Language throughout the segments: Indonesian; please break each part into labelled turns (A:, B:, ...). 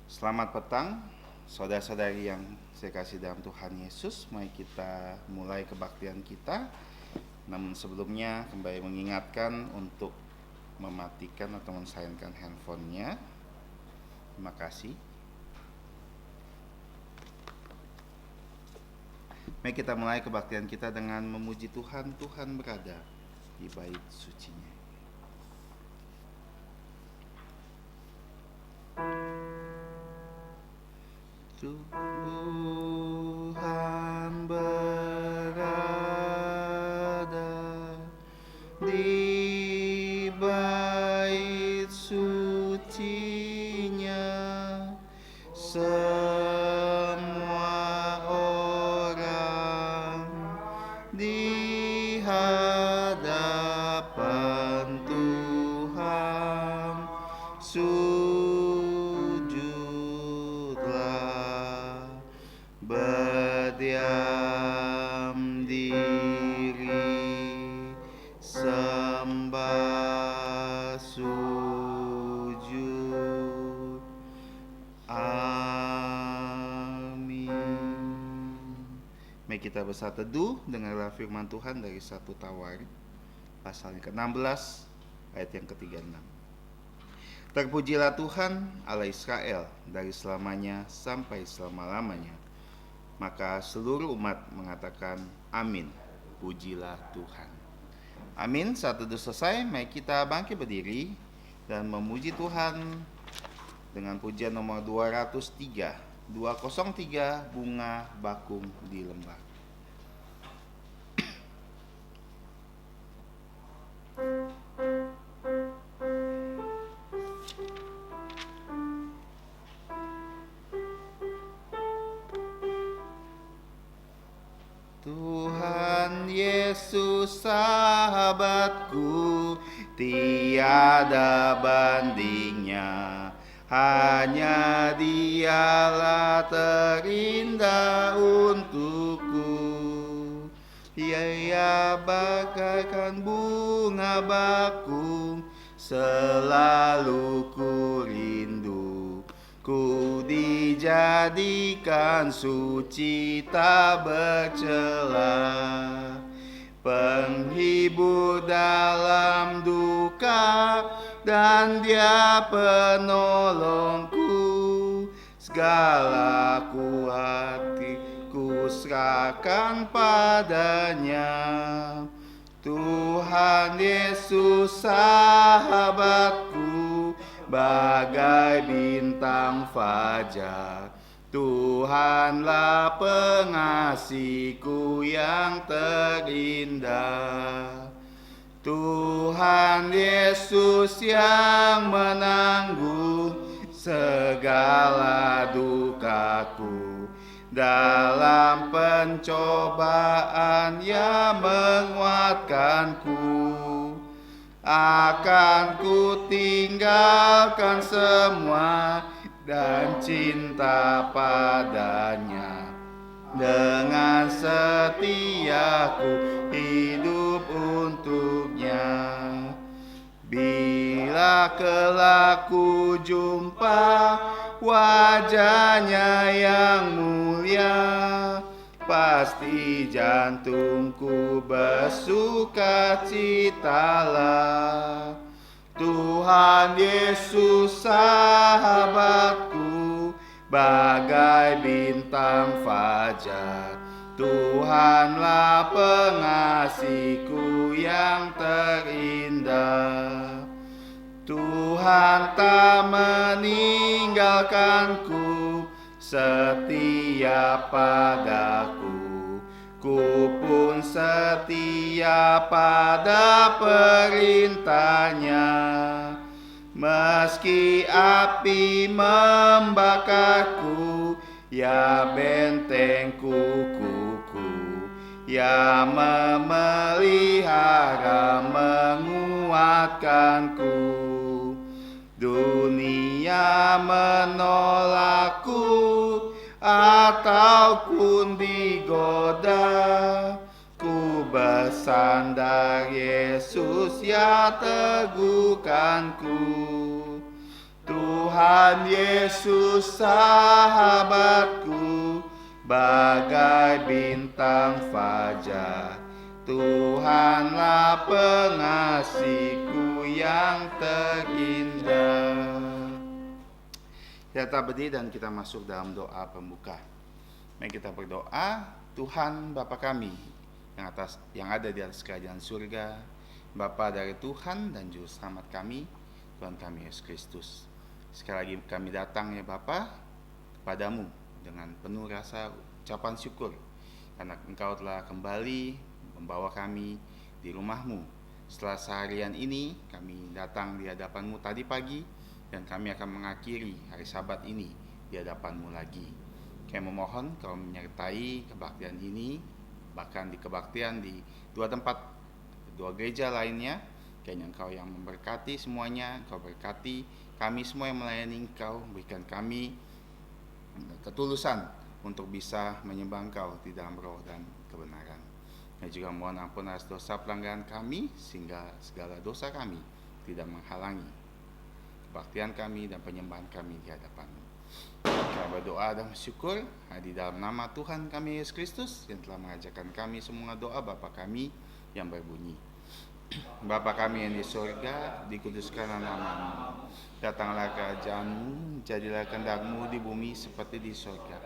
A: Selamat petang, saudara-saudari yang saya kasih dalam Tuhan Yesus. Mari kita mulai kebaktian kita. Namun sebelumnya kembali mengingatkan untuk mematikan atau mensilentkan handphonenya. Terima kasih. Mari kita mulai kebaktian kita dengan memuji Tuhan. Tuhan berada di bait sucinya. Tuhan berada di bait sucinya, semua orang di hadapan Tuhan berdiam diri, sembah sujud. Amin. Mari kita bersatu teduh dengan firman Tuhan dari 1 Tawarik pasal yang ke-16 ayat yang ke-36. Terpujilah Tuhan Allah Israel dari selamanya sampai selama-lamanya. Maka seluruh umat mengatakan amin. Pujilah Tuhan. Amin. Saat teduh selesai, mari kita bangkit berdiri dan memuji Tuhan dengan pujian nomor 203. 203 Bunga Bakung di Lembah. Tuhan Yesus sahabatku, tiada bandingnya. Hanya Dialah terindah untukku. Ia bagaikan bunga bakung, selalu ku rindu. Ku dijadikan suci tak bercela, penghibur dalam duka, dan Dia penolongku. Segala ku hatiku serahkan padanya. Tuhan Yesus sahabatku, bagai bintang fajar. Tuhanlah pengasihku yang terindah. Tuhan Yesus yang menanggung segala dukaku. Dalam pencobaan Ia menguatkanku. Akan ku tinggalkan semua dan cinta padanya. Dengan setiaku hidup untuknya. Bila kelak ku jumpa wajahnya yang mulia, pasti jantungku bersuka citalah. Tuhan Yesus sahabatku, bagai bintang fajar. Tuhanlah pengasihku yang terindah. Tuhan tak meninggalkanku, setia padaku. Ku pun setia pada perintahnya. Meski api membakarku, ya benteng kukuku. Ya memelihara menguatkanku. Dunia menolakku ataupun digoda, ku bersandar Yesus ya teguhkanku. Tuhan Tuhan Yesus sahabatku, bagai bintang fajar. Tuhanlah pengasihku yang terindah. Kita berdiri dan kita masuk dalam doa pembuka. Mari kita berdoa. Tuhan Bapa kami yang ada di atas kerajaan surga, Bapa dari Tuhan dan Juru Selamat kami, Tuhan kami Yesus Kristus. Sekali lagi kami datang ya Bapa kepadamu dengan penuh rasa ucapan syukur, karena Engkau telah kembali membawa kami di rumah-Mu. Setelah seharian ini kami datang di hadapan-Mu tadi pagi, dan kami akan mengakhiri hari Sabat ini di hadapan-Mu lagi. Kami memohon Kau menyertai kebaktian ini, bahkan di kebaktian di dua gereja lainnya. Kiranya Engkau yang memberkati semuanya, Engkau berkati kami semua yang melayani Engkau, berikan kami ketulusan untuk bisa menyembah Engkau di dalam roh dan kebenaran. Dan juga mohon ampun atas dosa pelanggaran kami, sehingga segala dosa kami tidak menghalangi kebaktian kami dan penyembahan kami di hadapan-Mu. Kami berdoa dan bersyukur di dalam nama Tuhan kami Yesus Kristus yang telah mengajarkan kami semua doa Bapa kami yang berbunyi, Bapa kami yang di surga, dikuduskanlah nama-Mu, datanglah kerajaan-Mu, jadilah kehendak-Mu di bumi seperti di surga.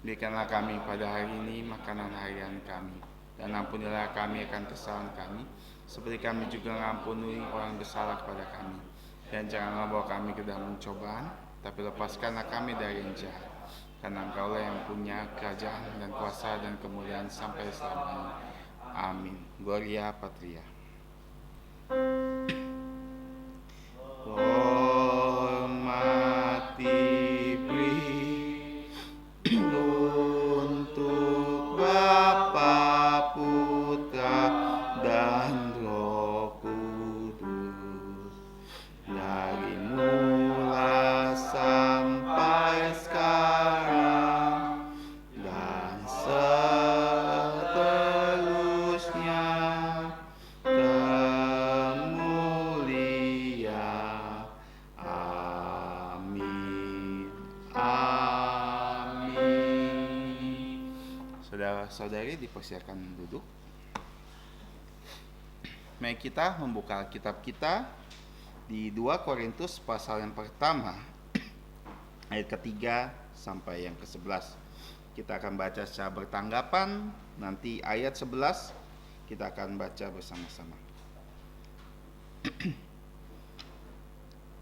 A: Berikanlah kami pada hari ini makanan harian kami, dan ampunilah kami akan kesalahan kami, seperti kami juga mengampuni orang bersalah kepada kami. Dan janganlah bawa kami ke dalam pencobaan, tapi lepaskanlah kami dari yang jahat. Karena Engkaulah yang punya kerajaan dan kuasa dan kemuliaan sampai selamanya. Amin. Gloria Patria. Hormati beri untuk Bapa, Putra, dan Roh Kudus, dari mula sampai sekarang dan seterusnya. Amin. Amin. Saudara-saudari dipersilakan duduk. Mari kita membuka kitab kita di 2 Korintus pasal yang pertama, ayat ketiga sampai yang ke-11. Kita akan baca secara bertanggapan, nanti ayat 11 kita akan baca bersama-sama.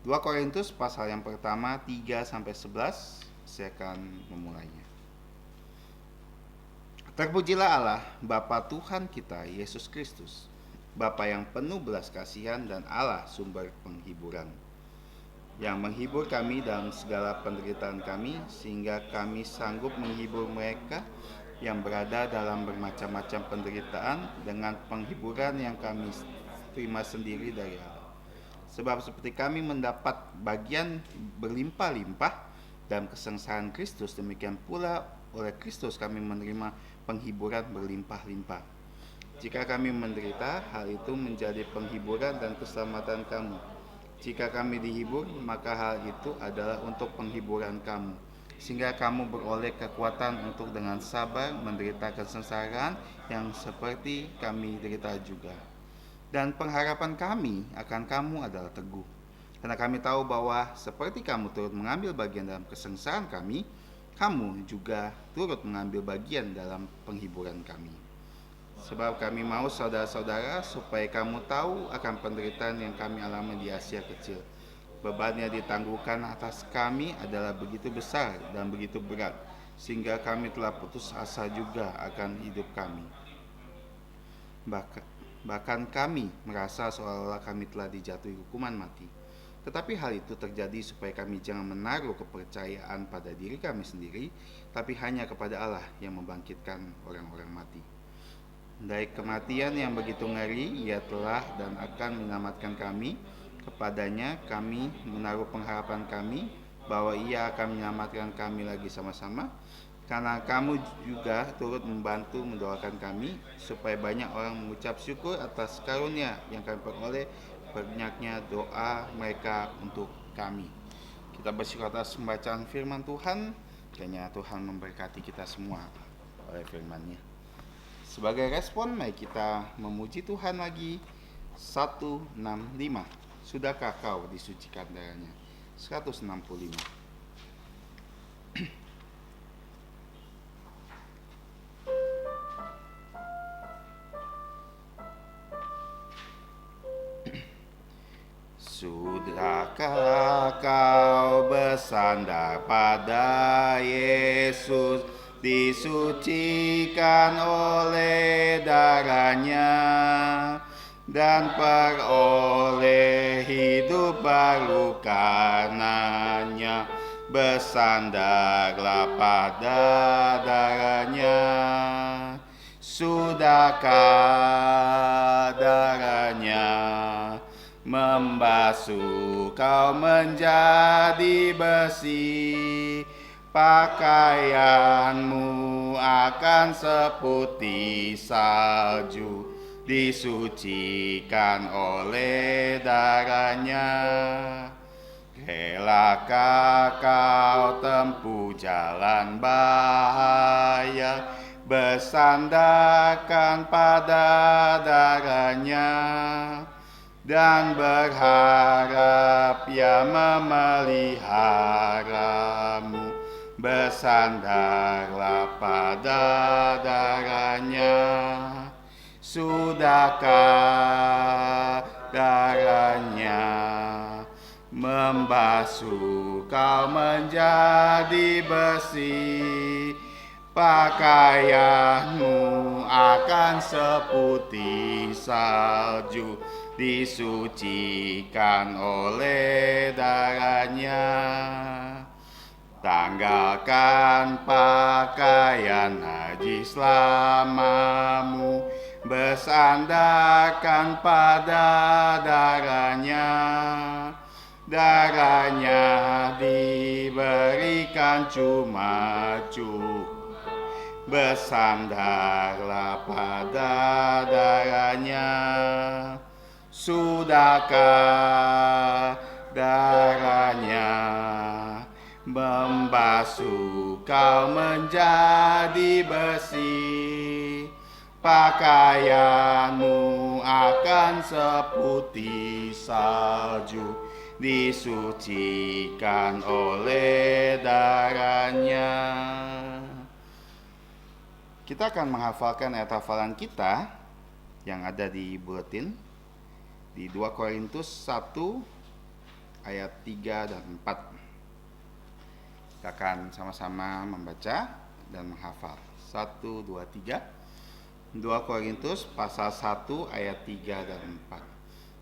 A: 2 Korintus pasal yang pertama 3 sampai 11, saya akan memulainya. Terpujilah Allah, Bapa Tuhan kita Yesus Kristus, Bapa yang penuh belas kasihan dan Allah sumber penghiburan, yang menghibur kami dalam segala penderitaan kami, sehingga kami sanggup menghibur mereka yang berada dalam bermacam-macam penderitaan dengan penghiburan yang kami terima sendiri dari Allah. Sebab seperti kami mendapat bagian berlimpah-limpah dalam kesengsaraan Kristus, demikian pula oleh Kristus kami menerima penghiburan berlimpah-limpah. Jika kami menderita, hal itu menjadi penghiburan dan keselamatan kamu. Jika kami dihibur, maka hal itu adalah untuk penghiburan kamu, sehingga kamu beroleh kekuatan untuk dengan sabar menderita kesengsaraan yang seperti kami derita juga. Dan pengharapan kami akan kamu adalah teguh, karena kami tahu bahwa seperti kamu turut mengambil bagian dalam kesengsaraan kami, kamu juga turut mengambil bagian dalam penghiburan kami. Sebab kami mau saudara-saudara supaya kamu tahu akan penderitaan yang kami alami di Asia Kecil. Beban yang ditangguhkan atas kami adalah begitu besar dan begitu berat, sehingga kami telah putus asa juga akan hidup kami. Bahkan kami merasa seolah-olah kami telah dijatuhi hukuman mati. Tetapi hal itu terjadi supaya kami jangan menaruh kepercayaan pada diri kami sendiri, tapi hanya kepada Allah yang membangkitkan orang-orang mati. Dari kematian yang begitu ngeri, Ia telah dan akan menyelamatkan kami. Kepadanya kami menaruh pengharapan kami bahwa Ia akan menyelamatkan kami lagi sama-sama, karena kamu juga turut membantu mendoakan kami, supaya banyak orang mengucap syukur atas karunia yang kami peroleh banyaknya doa mereka untuk kami. Kita bersyukur atas pembacaan firman Tuhan. Kiranya Tuhan memberkati kita semua oleh firman-Nya. Sebagai respon, mari kita memuji Tuhan lagi. 165. Sudahkah kau disucikan darahnya? 165. Sudahkah kau bersandar pada Yesus, disucikan oleh darahnya, dan peroleh hidup baru karenanya? Bersandarlah pada darahnya. Sudahkah darahnya membasuh kau menjadi bersih? Pakaianmu akan seputih salju, disucikan oleh darahnya. Relakah kau tempuh jalan bahaya, bersandarkan pada darahnya, dan berharap Ia memeliharamu. Bersandarlah pada darahnya. Sudahkah darahnya membasuh kau menjadi bersih? Pakaianmu akan seputih salju, disucikan oleh darahnya. Tanggalkan pakaian najis lamamu, bersandarkan pada darahnya. Darahnya diberikan cuma-cuma, bersandarlah pada darahnya. Sudahkah darahnya membasuh kau menjadi bersih? Pakaianmu akan seputih salju, disucikan oleh darahnya. Kita akan menghafalkan ayat hafalan kita yang ada di buletin di 2 Korintus 1 ayat 3 dan 4. Kita akan sama-sama membaca dan menghafal. 1, 2, 3. 2 Korintus pasal 1 ayat 3 dan 4.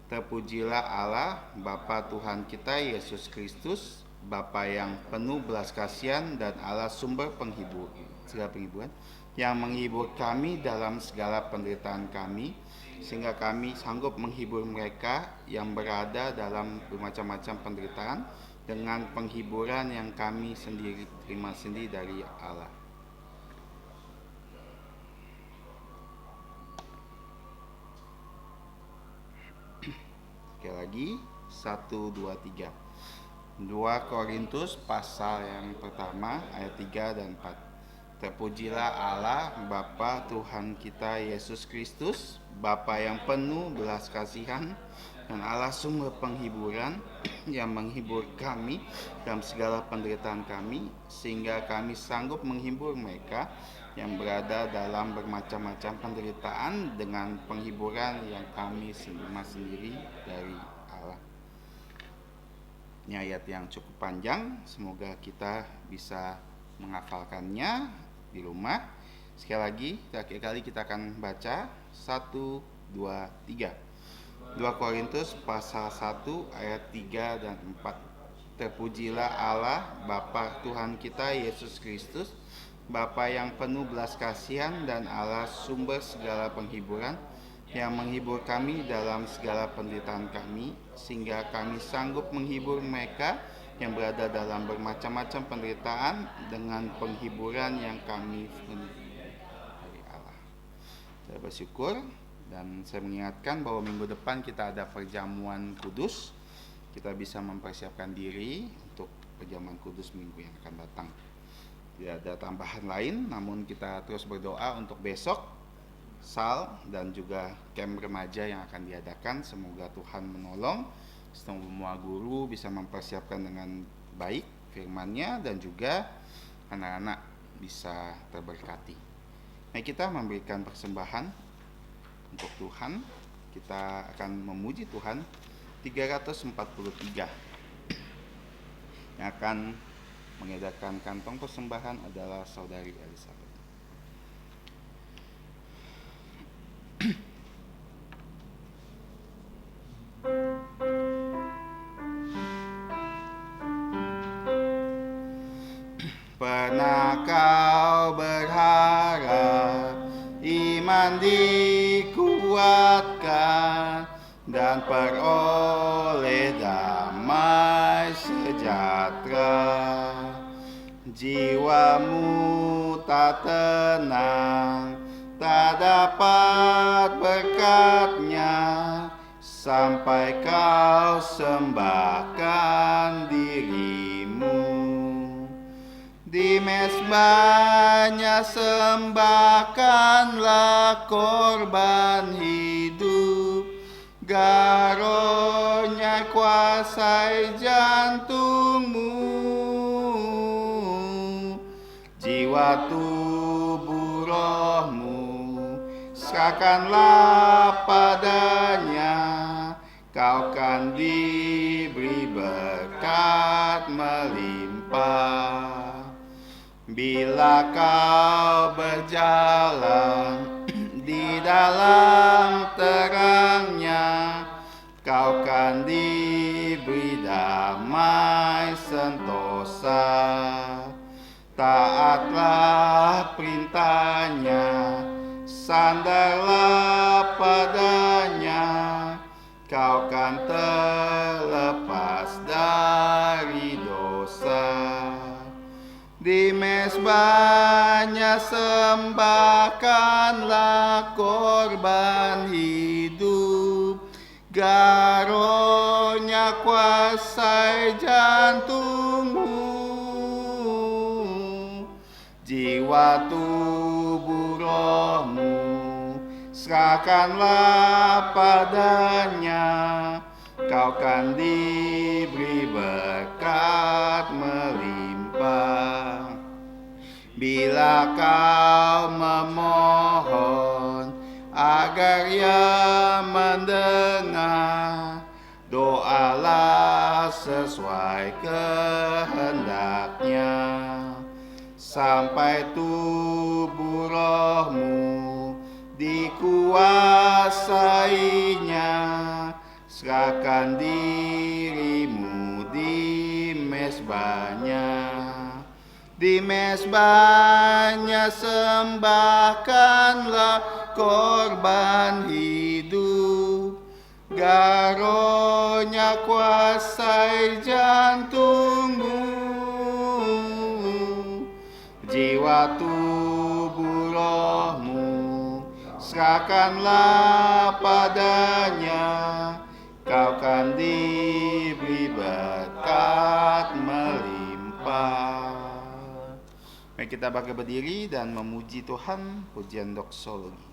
A: Terpujilah Allah Bapa Tuhan kita Yesus Kristus, Bapa yang penuh belas kasihan dan Allah sumber segala penghiburan, yang menghibur kami dalam segala penderitaan kami, sehingga kami sanggup menghibur mereka yang berada dalam bermacam-macam penderitaan dengan penghiburan yang kami sendiri terima sendiri dari Allah. Sekali lagi, 1, 2, 3. 2 Korintus pasal yang pertama ayat 3 dan 4. Terpujilah Allah Bapa Tuhan kita Yesus Kristus, Bapa yang penuh belas kasihan dan Allah sumber penghiburan, yang menghibur kami dalam segala penderitaan kami, sehingga kami sanggup menghibur mereka yang berada dalam bermacam-macam penderitaan dengan penghiburan yang kami terima sendiri dari Allah. Ini ayat yang cukup panjang, semoga kita bisa menghafalkannya di rumah. Sekali lagi, terakhir kali kita akan baca 1, 2, 3. 2 Korintus pasal 1 ayat 3 dan 4. Terpujilah Allah Bapa Tuhan kita Yesus Kristus, Bapa yang penuh belas kasihan dan Allah sumber segala penghiburan, yang menghibur kami dalam segala penderitaan kami, sehingga kami sanggup menghibur mereka yang berada dalam bermacam-macam penderitaan dengan penghiburan yang kami dari Allah. Saya bersyukur dan saya mengingatkan bahwa minggu depan kita ada perjamuan kudus. Kita bisa mempersiapkan diri untuk perjamuan kudus minggu yang akan datang. Tidak ada tambahan lain, namun kita terus berdoa untuk besok Sal dan juga camp remaja yang akan diadakan. Semoga Tuhan menolong, semua guru bisa mempersiapkan dengan baik firman-Nya dan juga anak-anak bisa terberkati. Mari kita memberikan persembahan untuk Tuhan. Kita akan memuji Tuhan 343. Yang akan mengedarkan kantong persembahan adalah Saudari Elizabeth. Pernah kau berharap iman dikuatkan dan peroleh damai sejahtera? Jiwamu tak tenang, tak dapat berkatnya, sampai kau sembahkan dirimu. Di mezbahnya sembahkanlah korban hidup, garonya kuasai jantungmu. Jiwa, tubuh, rohmu serahkanlah padanya, kau kan diberi berkat melimpah. Bila kau berjalan di dalam terangnya, kau kan diberi damai sentosa. Taatlah perintahnya, sandarlah padanya, kau kan terlepas dari dosa. Di mezbahnya sembahkanlah korban hidup, garonya kuasai jantungmu. Jiwa, tubuh, rohmu serahkanlah padanya, kau kan diberi berkat melimpah. Bila kau memohon agar Ia mendengar, doalah sesuai kehendaknya, sampai tubuh rohmu dikuasainya. Serahkan dirimu di mezbahnya. Di mezbahnya sembahkanlah korban hidup, garonya kuasai jantungmu. Jiwa, tubuh, rohmu serahkanlah padanya, kau kan diberi berkat melimpah. Mari kita bangkit berdiri dan memuji Tuhan, pujian doksologi.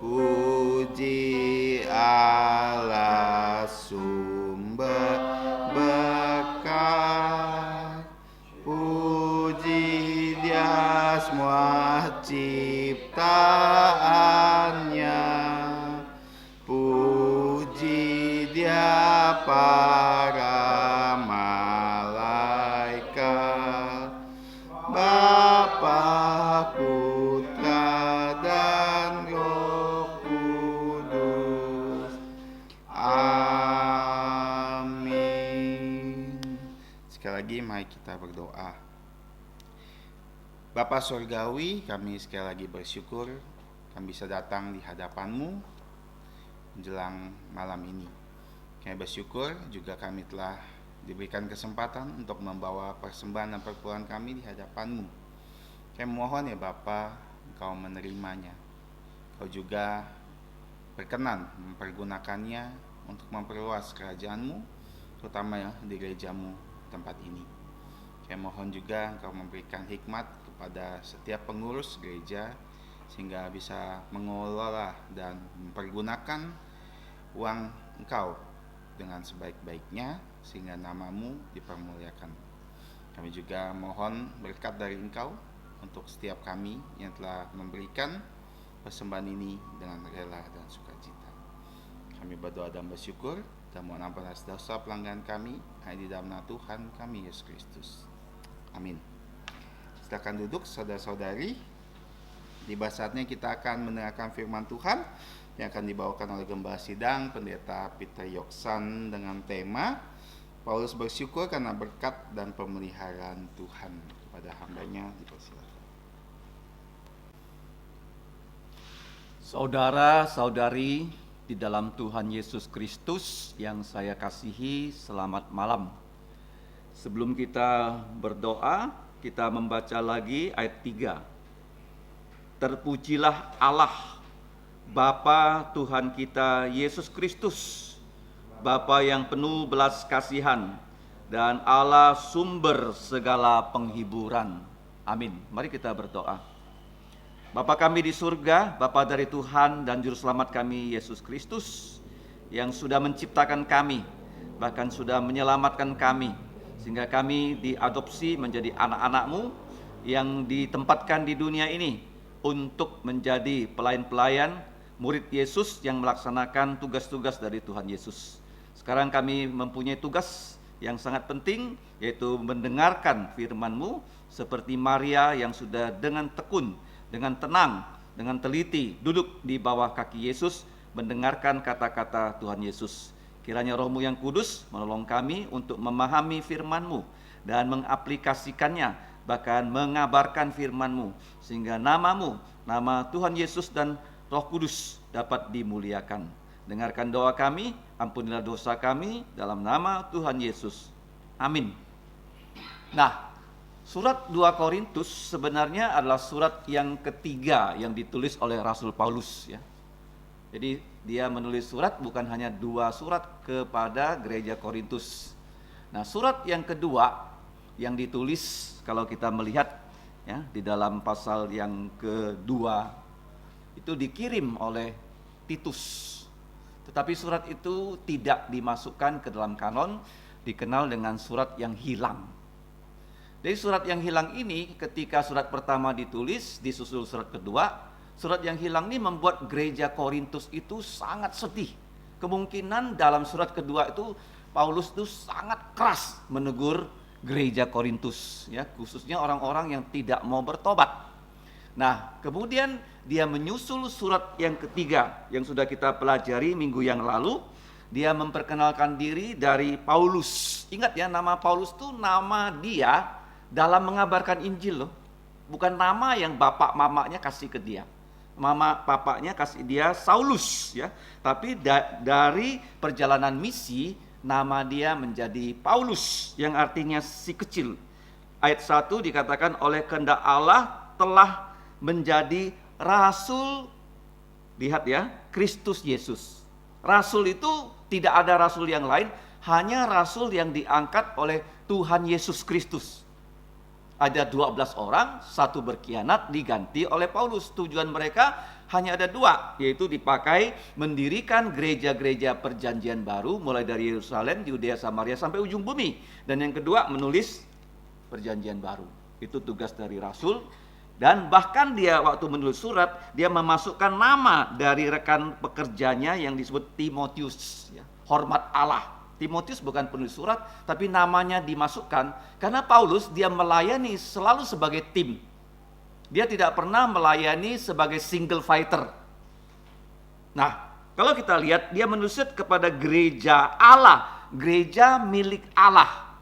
A: Puji Allah sumber berkat, puji Dia semua ciptaannya, puji Dia para malaikat, Bapa, Putra dan Roh Kudus. Amin. Sekali lagi mari kita berdoa. Bapa Surgawi, kami sekali lagi bersyukur kami bisa datang di hadapan-Mu menjelang malam ini. Kami bersyukur juga kami telah diberikan kesempatan untuk membawa persembahan dan perpuluhan kami di hadapan-Mu. Kami mohon ya Bapa, Engkau menerimanya. Kau juga berkenan mempergunakannya untuk memperluas kerajaan-Mu, terutama ya di gereja-Mu tempat ini. Kami mohon juga Engkau memberikan hikmat kepada setiap pengurus gereja, sehingga bisa mengelola dan mempergunakan uang Engkau dengan sebaik-baiknya, sehingga nama-Mu dipermuliakan. Kami juga mohon berkat dari Engkau untuk setiap kami yang telah memberikan persembahan ini dengan rela dan sukacita. Kami berdoa dan bersyukur dan mohon ampun atas dosa pelanggaran kami hanya di dalam nama Tuhan kami Yesus Kristus. Amin. Silakan duduk saudara-saudari. Tiba saatnya kita akan mendengarkan firman Tuhan yang akan dibawakan oleh Gembala Sidang Pendeta Peter Yoksan dengan tema Paulus bersyukur karena berkat dan pemeliharaan Tuhan kepada hambanya. Dipersilakan.
B: Saudara-saudari di dalam Tuhan Yesus Kristus yang saya kasihi, selamat malam. Sebelum kita berdoa, kita membaca lagi ayat 3. Terpujilah Allah, Bapa Tuhan kita Yesus Kristus, Bapa yang penuh belas kasihan dan Allah sumber segala penghiburan. Amin. Mari kita berdoa. Bapa kami di surga, Bapa dari Tuhan dan Juru Selamat kami Yesus Kristus, yang sudah menciptakan kami, bahkan sudah menyelamatkan kami, sehingga kami diadopsi menjadi anak-anak-Mu yang ditempatkan di dunia ini untuk menjadi pelayan-pelayan murid Yesus yang melaksanakan tugas-tugas dari Tuhan Yesus. Sekarang kami mempunyai tugas yang sangat penting, yaitu mendengarkan firman-Mu seperti Maria yang sudah dengan tekun, dengan tenang, dengan teliti duduk di bawah kaki Yesus mendengarkan kata-kata Tuhan Yesus. Kiranya Roh-Mu yang kudus menolong kami untuk memahami firman-Mu dan mengaplikasikannya, bahkan mengabarkan firman-Mu, sehingga nama-Mu, nama Tuhan Yesus dan Roh Kudus dapat dimuliakan. Dengarkan doa kami, ampunilah dosa kami dalam nama Tuhan Yesus. Amin. Nah, surat 2 Korintus sebenarnya adalah surat yang ketiga yang ditulis oleh Rasul Paulus ya. Jadi dia menulis surat bukan hanya 2 surat kepada gereja Korintus. Nah, surat yang kedua yang ditulis kalau kita melihat ya di dalam pasal yang kedua itu dikirim oleh Titus. Tetapi surat itu tidak dimasukkan ke dalam kanon, dikenal dengan surat yang hilang. Dari surat yang hilang ini, ketika surat pertama ditulis, disusul surat kedua, surat yang hilang ini membuat gereja Korintus itu sangat sedih. Kemungkinan dalam surat kedua itu Paulus itu sangat keras menegur gereja Korintus, ya, khususnya orang-orang yang tidak mau bertobat. Nah, kemudian dia menyusul surat yang ketiga yang sudah kita pelajari minggu yang lalu. Dia memperkenalkan diri dari Paulus. Ingat ya, nama Paulus itu nama dia dalam mengabarkan Injil loh. Bukan nama yang bapak mamanya kasih ke dia. Mama bapaknya kasih dia Saulus ya. Tapi dari perjalanan misi nama dia menjadi Paulus yang artinya si kecil. Ayat 1 dikatakan oleh kehendak Allah telah menjadi rasul, lihat ya, Kristus Yesus. Rasul itu tidak ada rasul yang lain, hanya rasul yang diangkat oleh Tuhan Yesus Kristus. Ada 12 orang, satu berkhianat diganti oleh Paulus. Tujuan mereka hanya ada 2, yaitu dipakai mendirikan gereja-gereja perjanjian baru mulai dari Yerusalem, Yudea, Samaria sampai ujung bumi. Dan yang kedua menulis perjanjian baru. Itu tugas dari rasul. Dan bahkan dia waktu menulis surat, dia memasukkan nama dari rekan pekerjanya yang disebut Timotius ya. Hormat Allah. Timotius bukan penulis surat, tapi namanya dimasukkan karena Paulus dia melayani selalu sebagai tim. Dia tidak pernah melayani sebagai single fighter. Nah, kalau kita lihat dia menulis kepada gereja Allah, gereja milik Allah.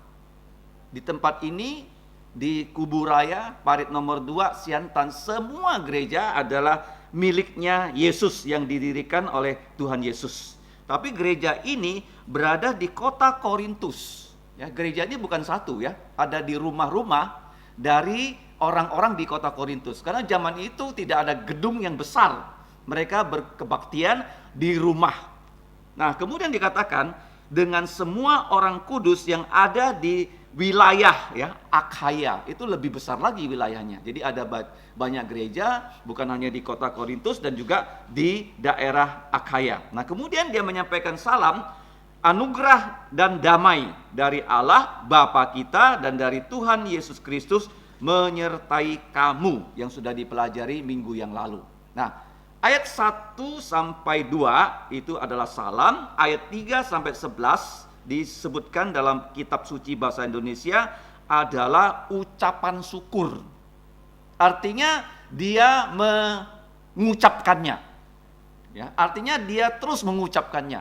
B: Di tempat ini di Kuburaya, Parit nomor 2, Siantan, semua gereja adalah miliknya Yesus yang didirikan oleh Tuhan Yesus. Tapi gereja ini berada di kota Korintus. Ya, gereja ini bukan satu ya, ada di rumah-rumah dari orang-orang di kota Korintus. Karena zaman itu tidak ada gedung yang besar. Mereka berkebaktian di rumah. Nah, kemudian dikatakan dengan semua orang kudus yang ada di wilayah ya Akhaya, itu lebih besar lagi wilayahnya. Jadi ada banyak gereja, bukan hanya di kota Korintus dan juga di daerah Akhaya. Nah, kemudian dia menyampaikan salam, anugerah dan damai dari Allah Bapa kita dan dari Tuhan Yesus Kristus menyertai kamu, yang sudah dipelajari minggu yang lalu. Nah, ayat 1 sampai 2 itu adalah salam, ayat 3 sampai 11 disebutkan dalam kitab suci bahasa Indonesia adalah ucapan syukur. Artinya dia mengucapkannya. Ya, artinya dia terus mengucapkannya.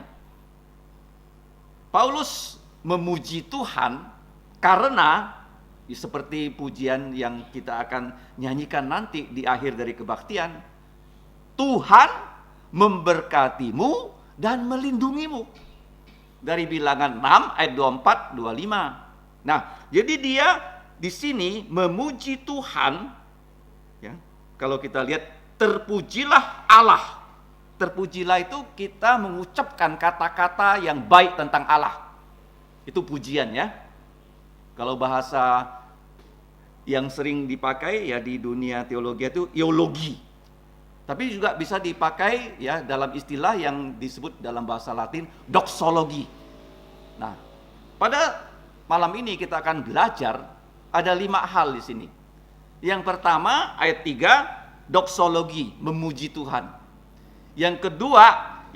B: Paulus memuji Tuhan karena seperti pujian yang kita akan nyanyikan nanti di akhir dari kebaktian, Tuhan memberkatimu dan melindungimu. Dari Bilangan 6 ayat 24 25. Nah, jadi dia di sini memuji Tuhan ya. Kalau kita lihat, terpujilah Allah. Terpujilah itu kita mengucapkan kata-kata yang baik tentang Allah. Itu pujian ya. Kalau bahasa yang sering dipakai ya di dunia teologi itu eulogi. Tapi juga bisa dipakai ya dalam istilah yang disebut dalam bahasa Latin doksologi. Nah, pada malam ini kita akan belajar ada 5 hal di sini. Yang pertama ayat 3 doksologi, memuji Tuhan. Yang kedua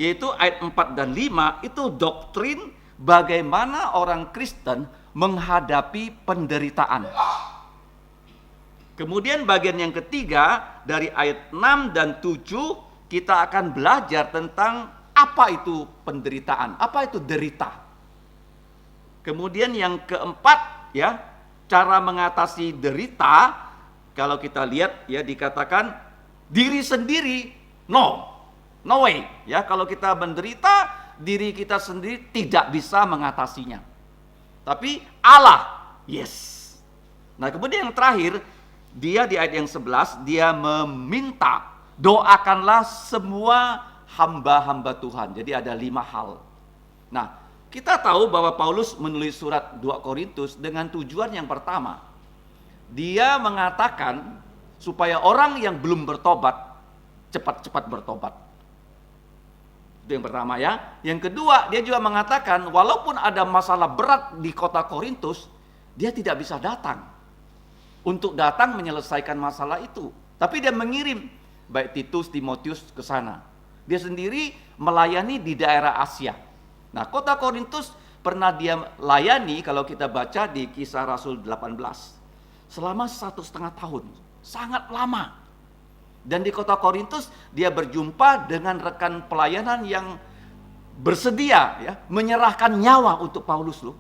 B: yaitu ayat 4 dan 5 itu doktrin bagaimana orang Kristen menghadapi penderitaan. Kemudian bagian yang ketiga dari ayat 6 dan 7 kita akan belajar tentang apa itu penderitaan, apa itu derita. Kemudian yang keempat ya, cara mengatasi derita, kalau kita lihat ya dikatakan diri sendiri no way ya, kalau kita menderita diri kita sendiri tidak bisa mengatasinya. Tapi Allah yes. Nah, kemudian yang terakhir dia di ayat yang 11, dia meminta, doakanlah semua hamba-hamba Tuhan. Jadi ada 5 hal. Nah, kita tahu bahwa Paulus menulis surat 2 Korintus dengan tujuan yang pertama. Dia mengatakan supaya orang yang belum bertobat, cepat-cepat bertobat. Itu yang pertama ya. Yang kedua, dia juga mengatakan walaupun ada masalah berat di kota Korintus, dia tidak bisa datang untuk datang menyelesaikan masalah itu. Tapi dia mengirim baik Titus, Timotius ke sana. Dia sendiri melayani di daerah Asia. Nah, kota Korintus pernah dia layani kalau kita baca di Kisah Rasul 18. Selama 1,5 tahun. Sangat lama. Dan di kota Korintus dia berjumpa dengan rekan pelayanan yang bersedia ya, menyerahkan nyawa untuk Paulus loh.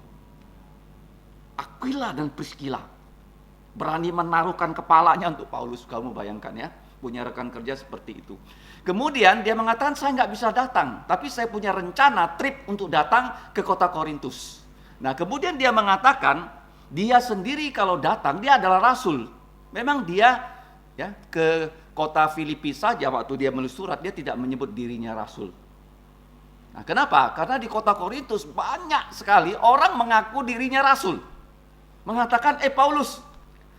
B: Aquila dan Priscilla berani menaruhkan kepalanya untuk Paulus. Kamu bayangkan ya, punya rekan kerja seperti itu. Kemudian dia mengatakan saya nggak bisa datang, tapi saya punya rencana trip untuk datang ke kota Korintus. Nah, kemudian dia mengatakan dia sendiri kalau datang dia adalah rasul. Memang dia ya ke kota Filipi saja waktu dia menulis surat dia tidak menyebut dirinya rasul. Nah, kenapa? Karena di kota Korintus banyak sekali orang mengaku dirinya rasul. Mengatakan Paulus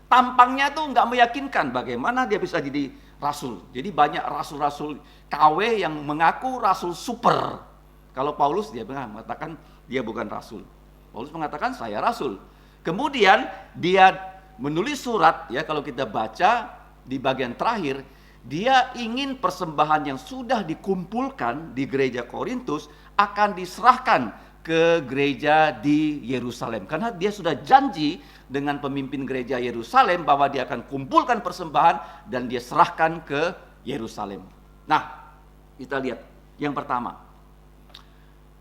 B: tampangnya tuh nggak meyakinkan, bagaimana dia bisa jadi rasul. Jadi banyak rasul-rasul KW yang mengaku rasul super. Kalau Paulus dia mengatakan dia bukan rasul. Paulus mengatakan saya rasul. Kemudian dia menulis surat ya, kalau kita baca di bagian terakhir, dia ingin persembahan yang sudah dikumpulkan di gereja Korintus akan diserahkan ke gereja di Yerusalem. Karena dia sudah janji dengan pemimpin gereja Yerusalem bahwa dia akan kumpulkan persembahan dan dia serahkan ke Yerusalem. Nah, kita lihat yang pertama.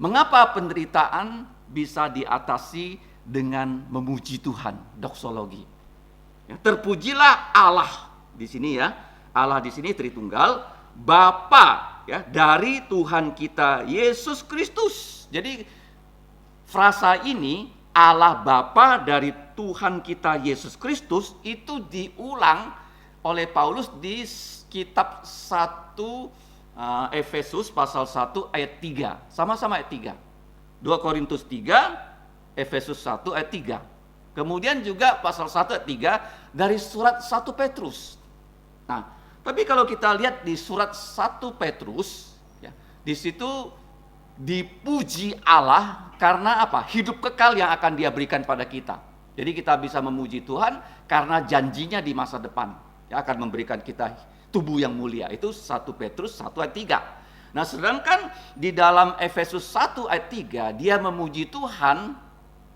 B: Mengapa penderitaan bisa diatasi dengan memuji Tuhan? Doksologi. Ya, terpujilah Allah di sini ya. Allah di sini Tritunggal, Bapa ya dari Tuhan kita Yesus Kristus. Jadi frasa ini Allah Bapa dari Tuhan kita Yesus Kristus itu diulang oleh Paulus di kitab 1 Efesus pasal 1 ayat 3. Sama-sama ayat 3. 2 Korintus 3, Efesus 1 ayat 3. Kemudian juga pasal 1 ayat 3 dari surat 1 Petrus. Nah, tapi kalau kita lihat di surat 1 Petrus, ya, di situ dipuji Allah karena apa? Hidup kekal yang akan Dia berikan pada kita. Jadi kita bisa memuji Tuhan karena janjinya di masa depan, ya, akan memberikan kita tubuh yang mulia. Itu 1 Petrus 1 ayat 3. Nah, sedangkan di dalam Efesus 1 ayat 3 dia memuji Tuhan,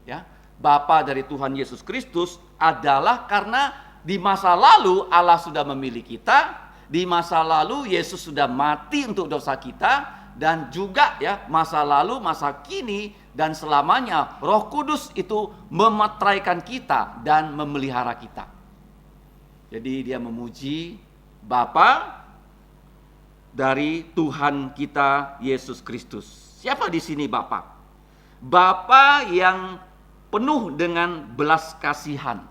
B: ya, Bapa dari Tuhan Yesus Kristus adalah karena di masa lalu Allah sudah memilih kita, di masa lalu Yesus sudah mati untuk dosa kita, dan juga ya masa lalu, masa kini, dan selamanya Roh Kudus itu memeteraikan kita dan memelihara kita. Jadi dia memuji Bapa dari Tuhan kita Yesus Kristus. Siapa di sini Bapa? Bapa yang penuh dengan belas kasihan.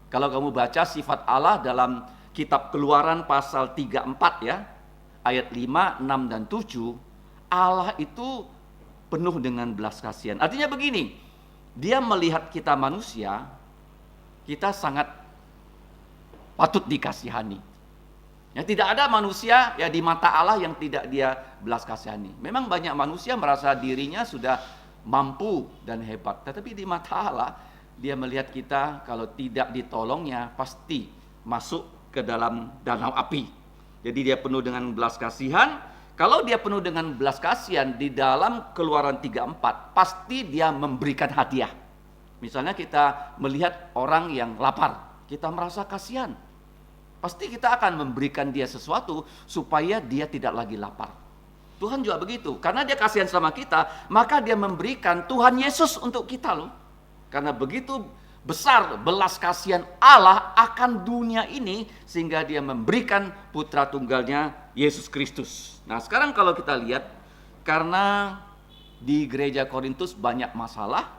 B: Kalau kamu baca sifat Allah dalam kitab Keluaran pasal 34 ya, ayat 5, 6 dan 7, Allah itu penuh dengan belas kasihan. Artinya begini, Dia melihat kita manusia, kita sangat patut dikasihani. Ya, tidak ada manusia ya di mata Allah yang tidak Dia belas kasihani. Memang banyak manusia merasa dirinya sudah mampu dan hebat, tetapi di mata Allah Dia melihat kita kalau tidak ditolongnya pasti masuk ke dalam danau api. Jadi Dia penuh dengan belas kasihan. Kalau Dia penuh dengan belas kasihan, di dalam Keluaran 3:4 pasti Dia memberikan hadiah. Misalnya kita melihat orang yang lapar, kita merasa kasihan, pasti kita akan memberikan dia sesuatu supaya dia tidak lagi lapar. Tuhan juga begitu, karena Dia kasihan sama kita, maka Dia memberikan Tuhan Yesus untuk kita loh. Karena begitu besar belas kasihan Allah akan dunia ini, sehingga Dia memberikan putra tunggalnya Yesus Kristus. Nah, sekarang kalau kita lihat, karena di gereja Korintus banyak masalah,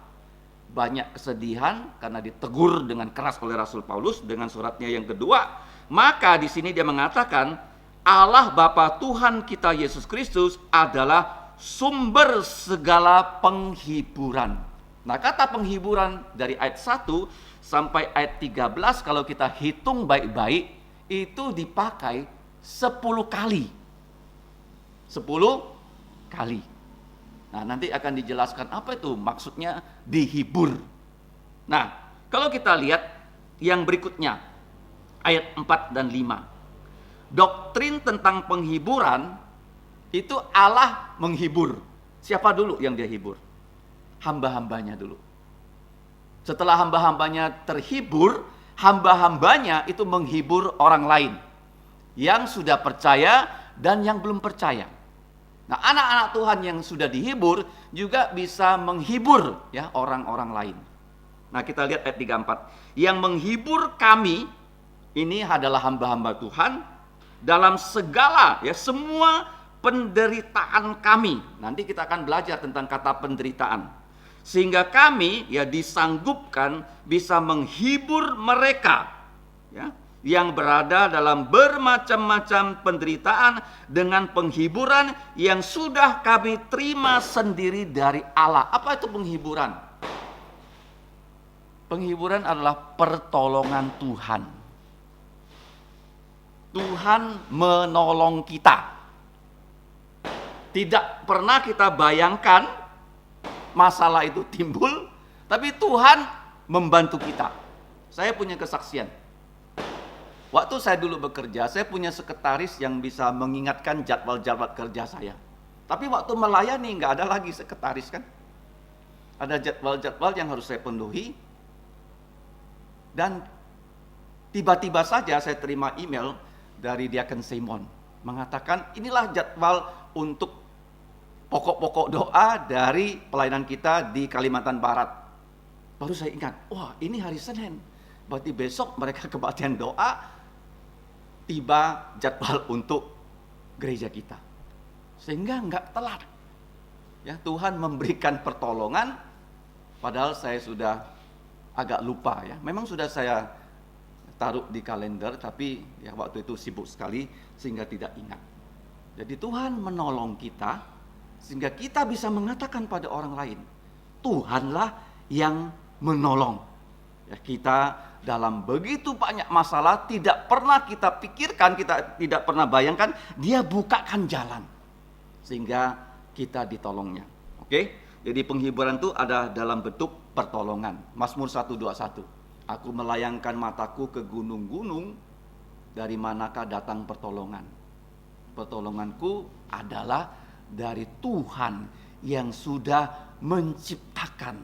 B: banyak kesedihan karena ditegur dengan keras oleh Rasul Paulus dengan suratnya yang kedua, maka di sini dia mengatakan Allah Bapa Tuhan kita Yesus Kristus adalah sumber segala penghiburan. Nah, kata penghiburan dari ayat 1 sampai ayat 13 kalau kita hitung baik-baik itu dipakai 10 kali. 10 kali. Nah, nanti akan dijelaskan apa itu maksudnya dihibur. Nah, kalau kita lihat yang berikutnya, ayat 4 dan 5. Doktrin tentang penghiburan, itu Allah menghibur. Siapa dulu yang Dia hibur? Hamba-hambanya dulu. Setelah hamba-hambanya terhibur, hamba-hambanya itu menghibur orang lain. Yang sudah percaya dan yang belum percaya. Nah, anak-anak Tuhan yang sudah dihibur juga bisa menghibur ya orang-orang lain. Nah, kita lihat ayat 34. Yang menghibur kami ini adalah hamba-hamba Tuhan dalam segala ya semua penderitaan kami. Nanti kita akan belajar tentang kata penderitaan. Sehingga kami ya disanggupkan bisa menghibur mereka ya yang berada dalam bermacam-macam penderitaan dengan penghiburan yang sudah kami terima sendiri dari Allah. Apa itu penghiburan? Penghiburan adalah pertolongan Tuhan. Tuhan menolong kita. Tidak pernah kita bayangkan masalah itu timbul, tapi Tuhan membantu kita. Saya punya kesaksian. Waktu saya dulu bekerja, saya punya sekretaris yang bisa mengingatkan jadwal-jadwal kerja saya. Tapi waktu melayani nggak ada lagi sekretaris kan. Ada jadwal-jadwal yang harus saya penuhi. Dan tiba-tiba saja saya terima email dari Diaken Simon mengatakan inilah jadwal untuk pokok-pokok doa dari pelayanan kita di Kalimantan Barat. Baru saya ingat, wah ini hari Senin, berarti besok mereka kebaktian doa, tiba jadwal untuk gereja kita. Sehingga nggak telat. Ya, Tuhan memberikan pertolongan Padahal saya sudah agak lupa ya. Memang sudah saya taruh di kalender, tapi ya waktu itu sibuk sekali sehingga tidak ingat. Jadi Tuhan menolong kita sehingga kita bisa mengatakan pada orang lain, Tuhanlah yang menolong. Ya, kita dalam begitu banyak masalah tidak pernah kita pikirkan, kita tidak pernah bayangkan, Dia bukakan jalan sehingga kita ditolongnya. Oke? Jadi penghiburan itu ada dalam bentuk pertolongan. Mazmur 121. Aku melayangkan mataku ke gunung-gunung, dari manakah datang pertolongan? Pertolonganku adalah dari Tuhan yang sudah menciptakan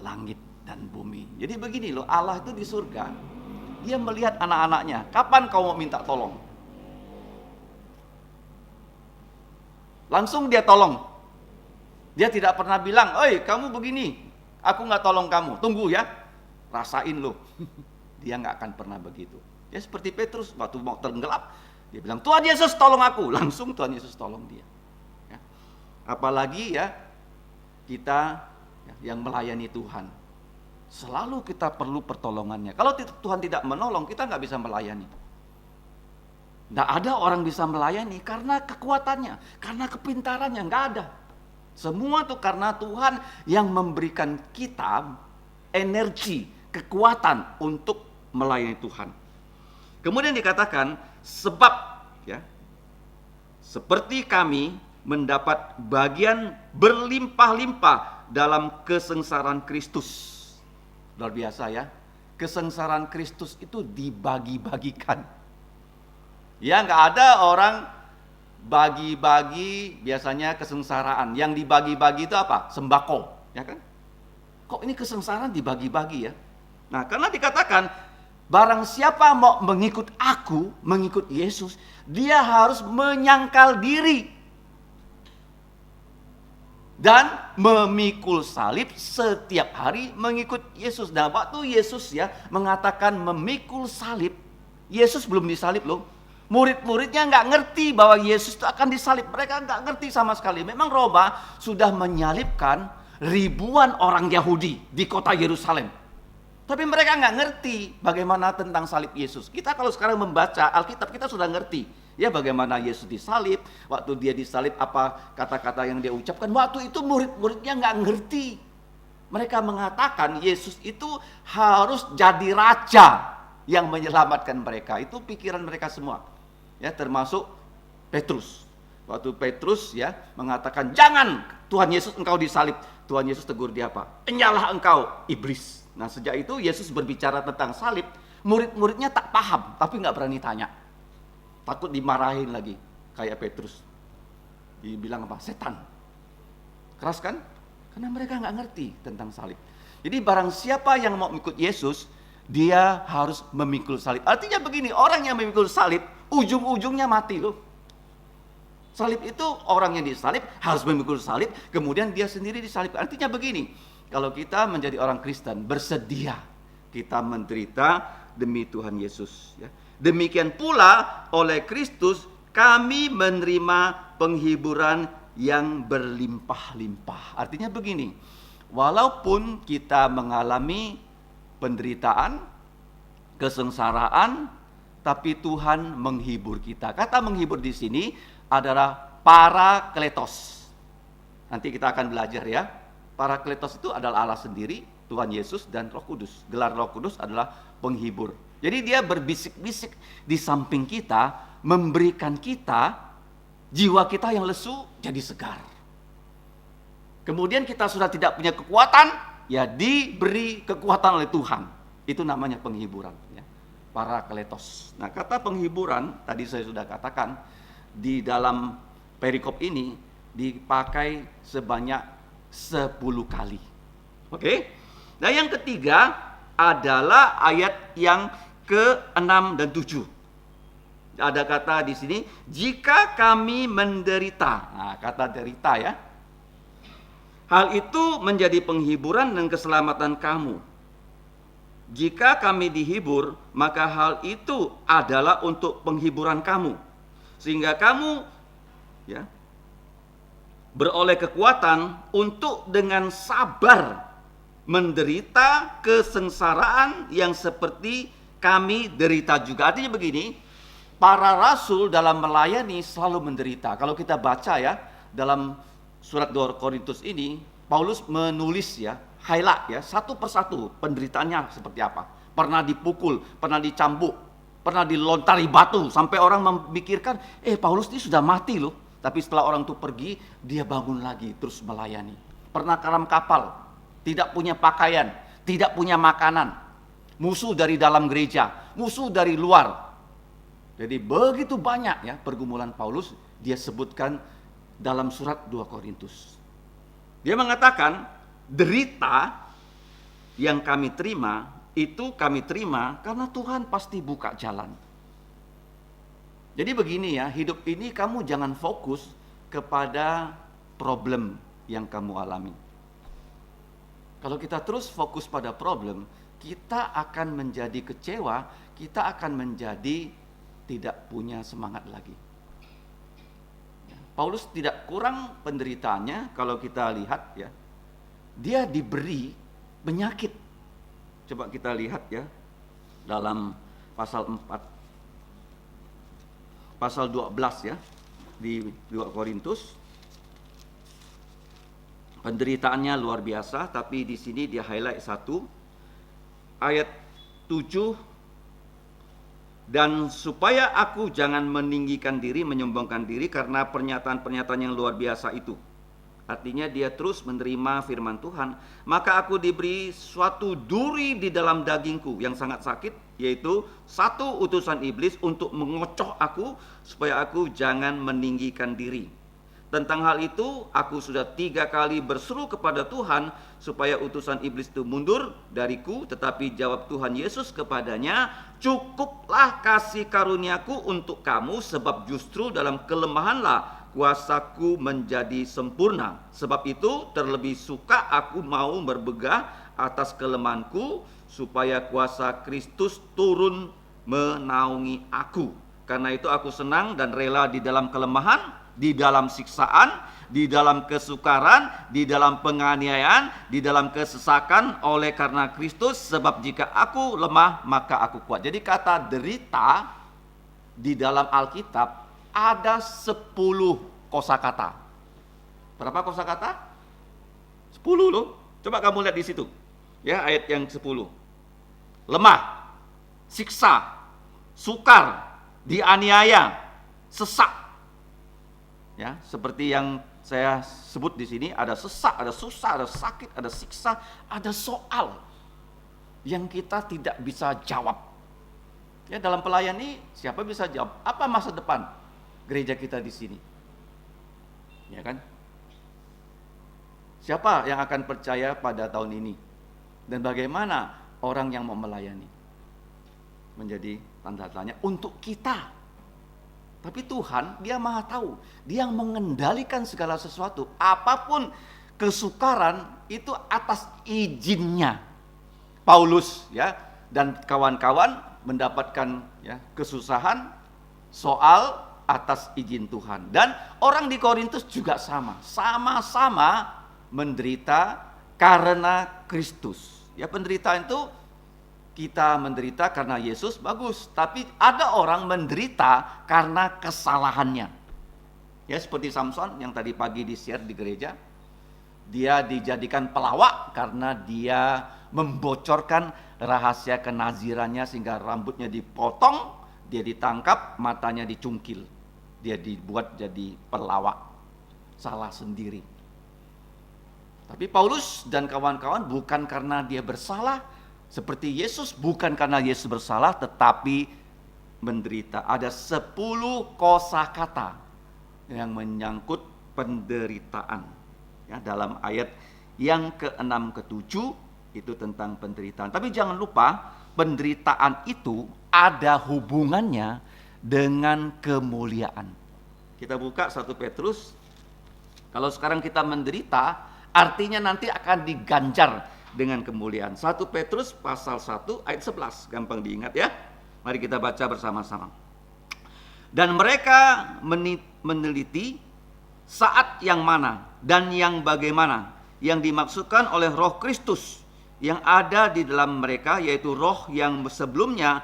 B: langit dan bumi. Jadi begini loh, Allah itu di surga, Dia melihat anak-anaknya. Kapan kau mau minta tolong? Langsung Dia tolong. Dia tidak pernah bilang, "Oi, kamu begini, aku nggak tolong kamu. Tunggu ya, rasain loh." Dia nggak akan pernah begitu. Ya seperti Petrus waktu mau tenggelam, dia bilang, "Tuhan Yesus tolong aku." Langsung Tuhan Yesus tolong dia. Ya. Apalagi ya kita yang melayani Tuhan, selalu kita perlu pertolongannya. Kalau Tuhan tidak menolong, kita nggak bisa melayani. Nggak ada orang bisa melayani karena kekuatannya, karena kepintarannya, nggak ada. Semua itu karena Tuhan yang memberikan kita energi, kekuatan untuk melayani Tuhan. Kemudian dikatakan, sebab ya, seperti kami mendapat bagian berlimpah-limpah dalam kesengsaraan Kristus. Luar biasa ya, kesengsaraan Kristus itu dibagi-bagikan. Ya, nggak ada orang bagi-bagi biasanya kesengsaraan. Yang dibagi-bagi itu apa? Sembako, ya kan? Kok ini kesengsaraan dibagi-bagi ya? Nah, karena dikatakan barang siapa mau mengikut aku, mengikut Yesus, dia harus menyangkal diri dan memikul salib setiap hari mengikut Yesus. Nah, waktu Yesus ya mengatakan memikul salib, Yesus belum disalib loh. Murid-muridnya nggak ngerti bahwa Yesus itu akan disalib. Mereka nggak ngerti sama sekali. Memang Roma sudah menyalibkan ribuan orang Yahudi di kota Yerusalem. Tapi mereka nggak ngerti bagaimana tentang salib Yesus. Kita kalau sekarang membaca Alkitab, kita sudah ngerti ya bagaimana Yesus disalib. Waktu dia disalib, apa kata-kata yang dia ucapkan. Waktu itu murid-muridnya nggak ngerti. Mereka mengatakan Yesus itu harus jadi raja yang menyelamatkan mereka. Itu pikiran mereka semua. Ya, termasuk Petrus. Waktu Petrus ya mengatakan, "Jangan Tuhan Yesus engkau disalib." Tuhan Yesus tegur dia apa? "Enyalah engkau iblis." Nah, sejak itu Yesus berbicara tentang salib, murid-muridnya tak paham, tapi nggak berani tanya. Takut dimarahin lagi, kayak Petrus. Dibilang apa? Setan. Keras kan? Karena mereka nggak ngerti tentang salib. Jadi barang siapa yang mau ikut Yesus, dia harus memikul salib. Artinya begini, orang yang memikul salib, ujung-ujungnya mati loh. Salib itu orang yang disalib harus memikul salib, kemudian dia sendiri disalib. Artinya begini, kalau kita menjadi orang Kristen, bersedia kita menderita demi Tuhan Yesus. Ya. Demikian pula oleh Kristus kami menerima penghiburan yang berlimpah-limpah. Artinya begini, walaupun kita mengalami penderitaan, kesengsaraan, tapi Tuhan menghibur kita. Kata menghibur di sini adalah parakletos. Nanti kita akan belajar ya. Parakletos itu adalah Allah sendiri, Tuhan Yesus dan Roh Kudus. Gelar Roh Kudus adalah penghibur. Jadi dia berbisik-bisik di samping kita, memberikan kita jiwa kita yang lesu jadi segar. Kemudian kita sudah tidak punya kekuatan, ya diberi kekuatan oleh Tuhan. Itu namanya penghiburan ya. Parakletos. Nah, kata penghiburan tadi saya sudah katakan di dalam perikop ini dipakai sebanyak 10 kali. Oke? Nah, yang ketiga adalah ayat yang ke-6 dan 7. Ada kata di sini, jika kami menderita. Nah, kata derita ya. Hal itu menjadi penghiburan dan keselamatan kamu. Jika kami dihibur, maka hal itu adalah untuk penghiburan kamu. Sehingga kamu ya beroleh kekuatan untuk dengan sabar menderita kesengsaraan yang seperti kami derita juga. Artinya begini, para rasul dalam melayani selalu menderita. Kalau kita baca ya, dalam surat 2 Korintus ini, Paulus menulis ya, highlight ya, satu persatu penderitaannya seperti apa. Pernah dipukul, pernah dicambuk, pernah dilontari batu, sampai orang memikirkan, Paulus ini sudah mati loh. Tapi setelah orang itu pergi, dia bangun lagi terus melayani. Pernah karam kapal, tidak punya pakaian, tidak punya makanan. Musuh dari dalam gereja, musuh dari luar. Jadi begitu banyak ya pergumulan Paulus, dia sebutkan dalam surat 2 Korintus. Dia mengatakan, derita yang kami terima, itu kami terima karena Tuhan pasti buka jalan. Jadi begini ya, hidup ini kamu jangan fokus kepada problem yang kamu alami. Kalau kita terus fokus pada problem, kita akan menjadi kecewa, kita akan menjadi tidak punya semangat lagi. Paulus tidak kurang penderitaannya kalau kita lihat ya. Dia diberi penyakit. Coba kita lihat ya, dalam pasal 4. Pasal 12 ya, di 2 Korintus. Penderitaannya luar biasa, tapi di sini dia highlight satu. Ayat 7, dan supaya aku jangan meninggikan diri, menyombongkan diri karena pernyataan-pernyataan yang luar biasa itu. Artinya dia terus menerima firman Tuhan. Maka aku diberi suatu duri di dalam dagingku yang sangat sakit, yaitu satu utusan iblis untuk mengocoh aku supaya aku jangan meninggikan diri. Tentang hal itu aku sudah 3 kali berseru kepada Tuhan supaya utusan iblis itu mundur dariku, tetapi jawab Tuhan Yesus kepadanya, cukuplah kasih karuniaku untuk kamu, sebab justru dalam kelemahanlah kuasaku menjadi sempurna. Sebab itu terlebih suka aku mau berbegah atas kelemahanku, supaya kuasa Kristus turun menaungi aku. Karena itu aku senang dan rela di dalam kelemahan, di dalam siksaan, di dalam kesukaran, di dalam penganiayaan, di dalam kesesakan oleh karena Kristus. Sebab jika aku lemah, maka aku kuat. Jadi kata derita di dalam Alkitab ada 10 kosakata. Berapa kosakata? 10 loh. Coba kamu lihat di situ. Ya, ayat yang 10. Lemah, siksa, sukar, dianiaya, sesak. Ya, seperti yang saya sebut di sini, ada sesak, ada susah, ada sakit, ada siksa, ada soal yang kita tidak bisa jawab. Ya, dalam pelayani siapa bisa jawab? Apa masa depan gereja kita di sini? Ya kan? Siapa yang akan percaya pada tahun ini? Dan bagaimana orang yang mau melayani? Menjadi tanda tanya untuk kita. Tapi Tuhan, Dia Maha tahu. Dia yang mengendalikan segala sesuatu. Apapun kesukaran itu atas izinnya. Paulus ya dan kawan-kawan mendapatkan ya kesusahan soal atas izin Tuhan. Dan orang di Korintus juga sama-sama menderita karena Kristus. Ya, penderitaan itu kita menderita karena Yesus, bagus. Tapi ada orang menderita karena kesalahannya. Ya, seperti Samson yang tadi pagi di-share di gereja. Dia dijadikan pelawak karena dia membocorkan rahasia kenazirannya sehingga rambutnya dipotong, dia ditangkap, matanya dicungkil. Dia dibuat jadi pelawak. Salah sendiri. Tapi Paulus dan kawan-kawan bukan karena dia bersalah, seperti Yesus, bukan karena Yesus bersalah, tetapi menderita. Ada 10 kosakata yang menyangkut penderitaan. Ya, dalam ayat yang ke-6 ke-7 itu tentang penderitaan. Tapi jangan lupa, penderitaan itu ada hubungannya dengan kemuliaan. Kita buka 1 Petrus. Kalau sekarang kita menderita, artinya nanti akan diganjar dengan kemuliaan. 1 Petrus pasal 1 ayat 11, gampang diingat ya. Mari kita baca bersama-sama. Dan mereka meneliti saat yang mana dan yang bagaimana yang dimaksudkan oleh Roh Kristus yang ada di dalam mereka, yaitu roh yang sebelumnya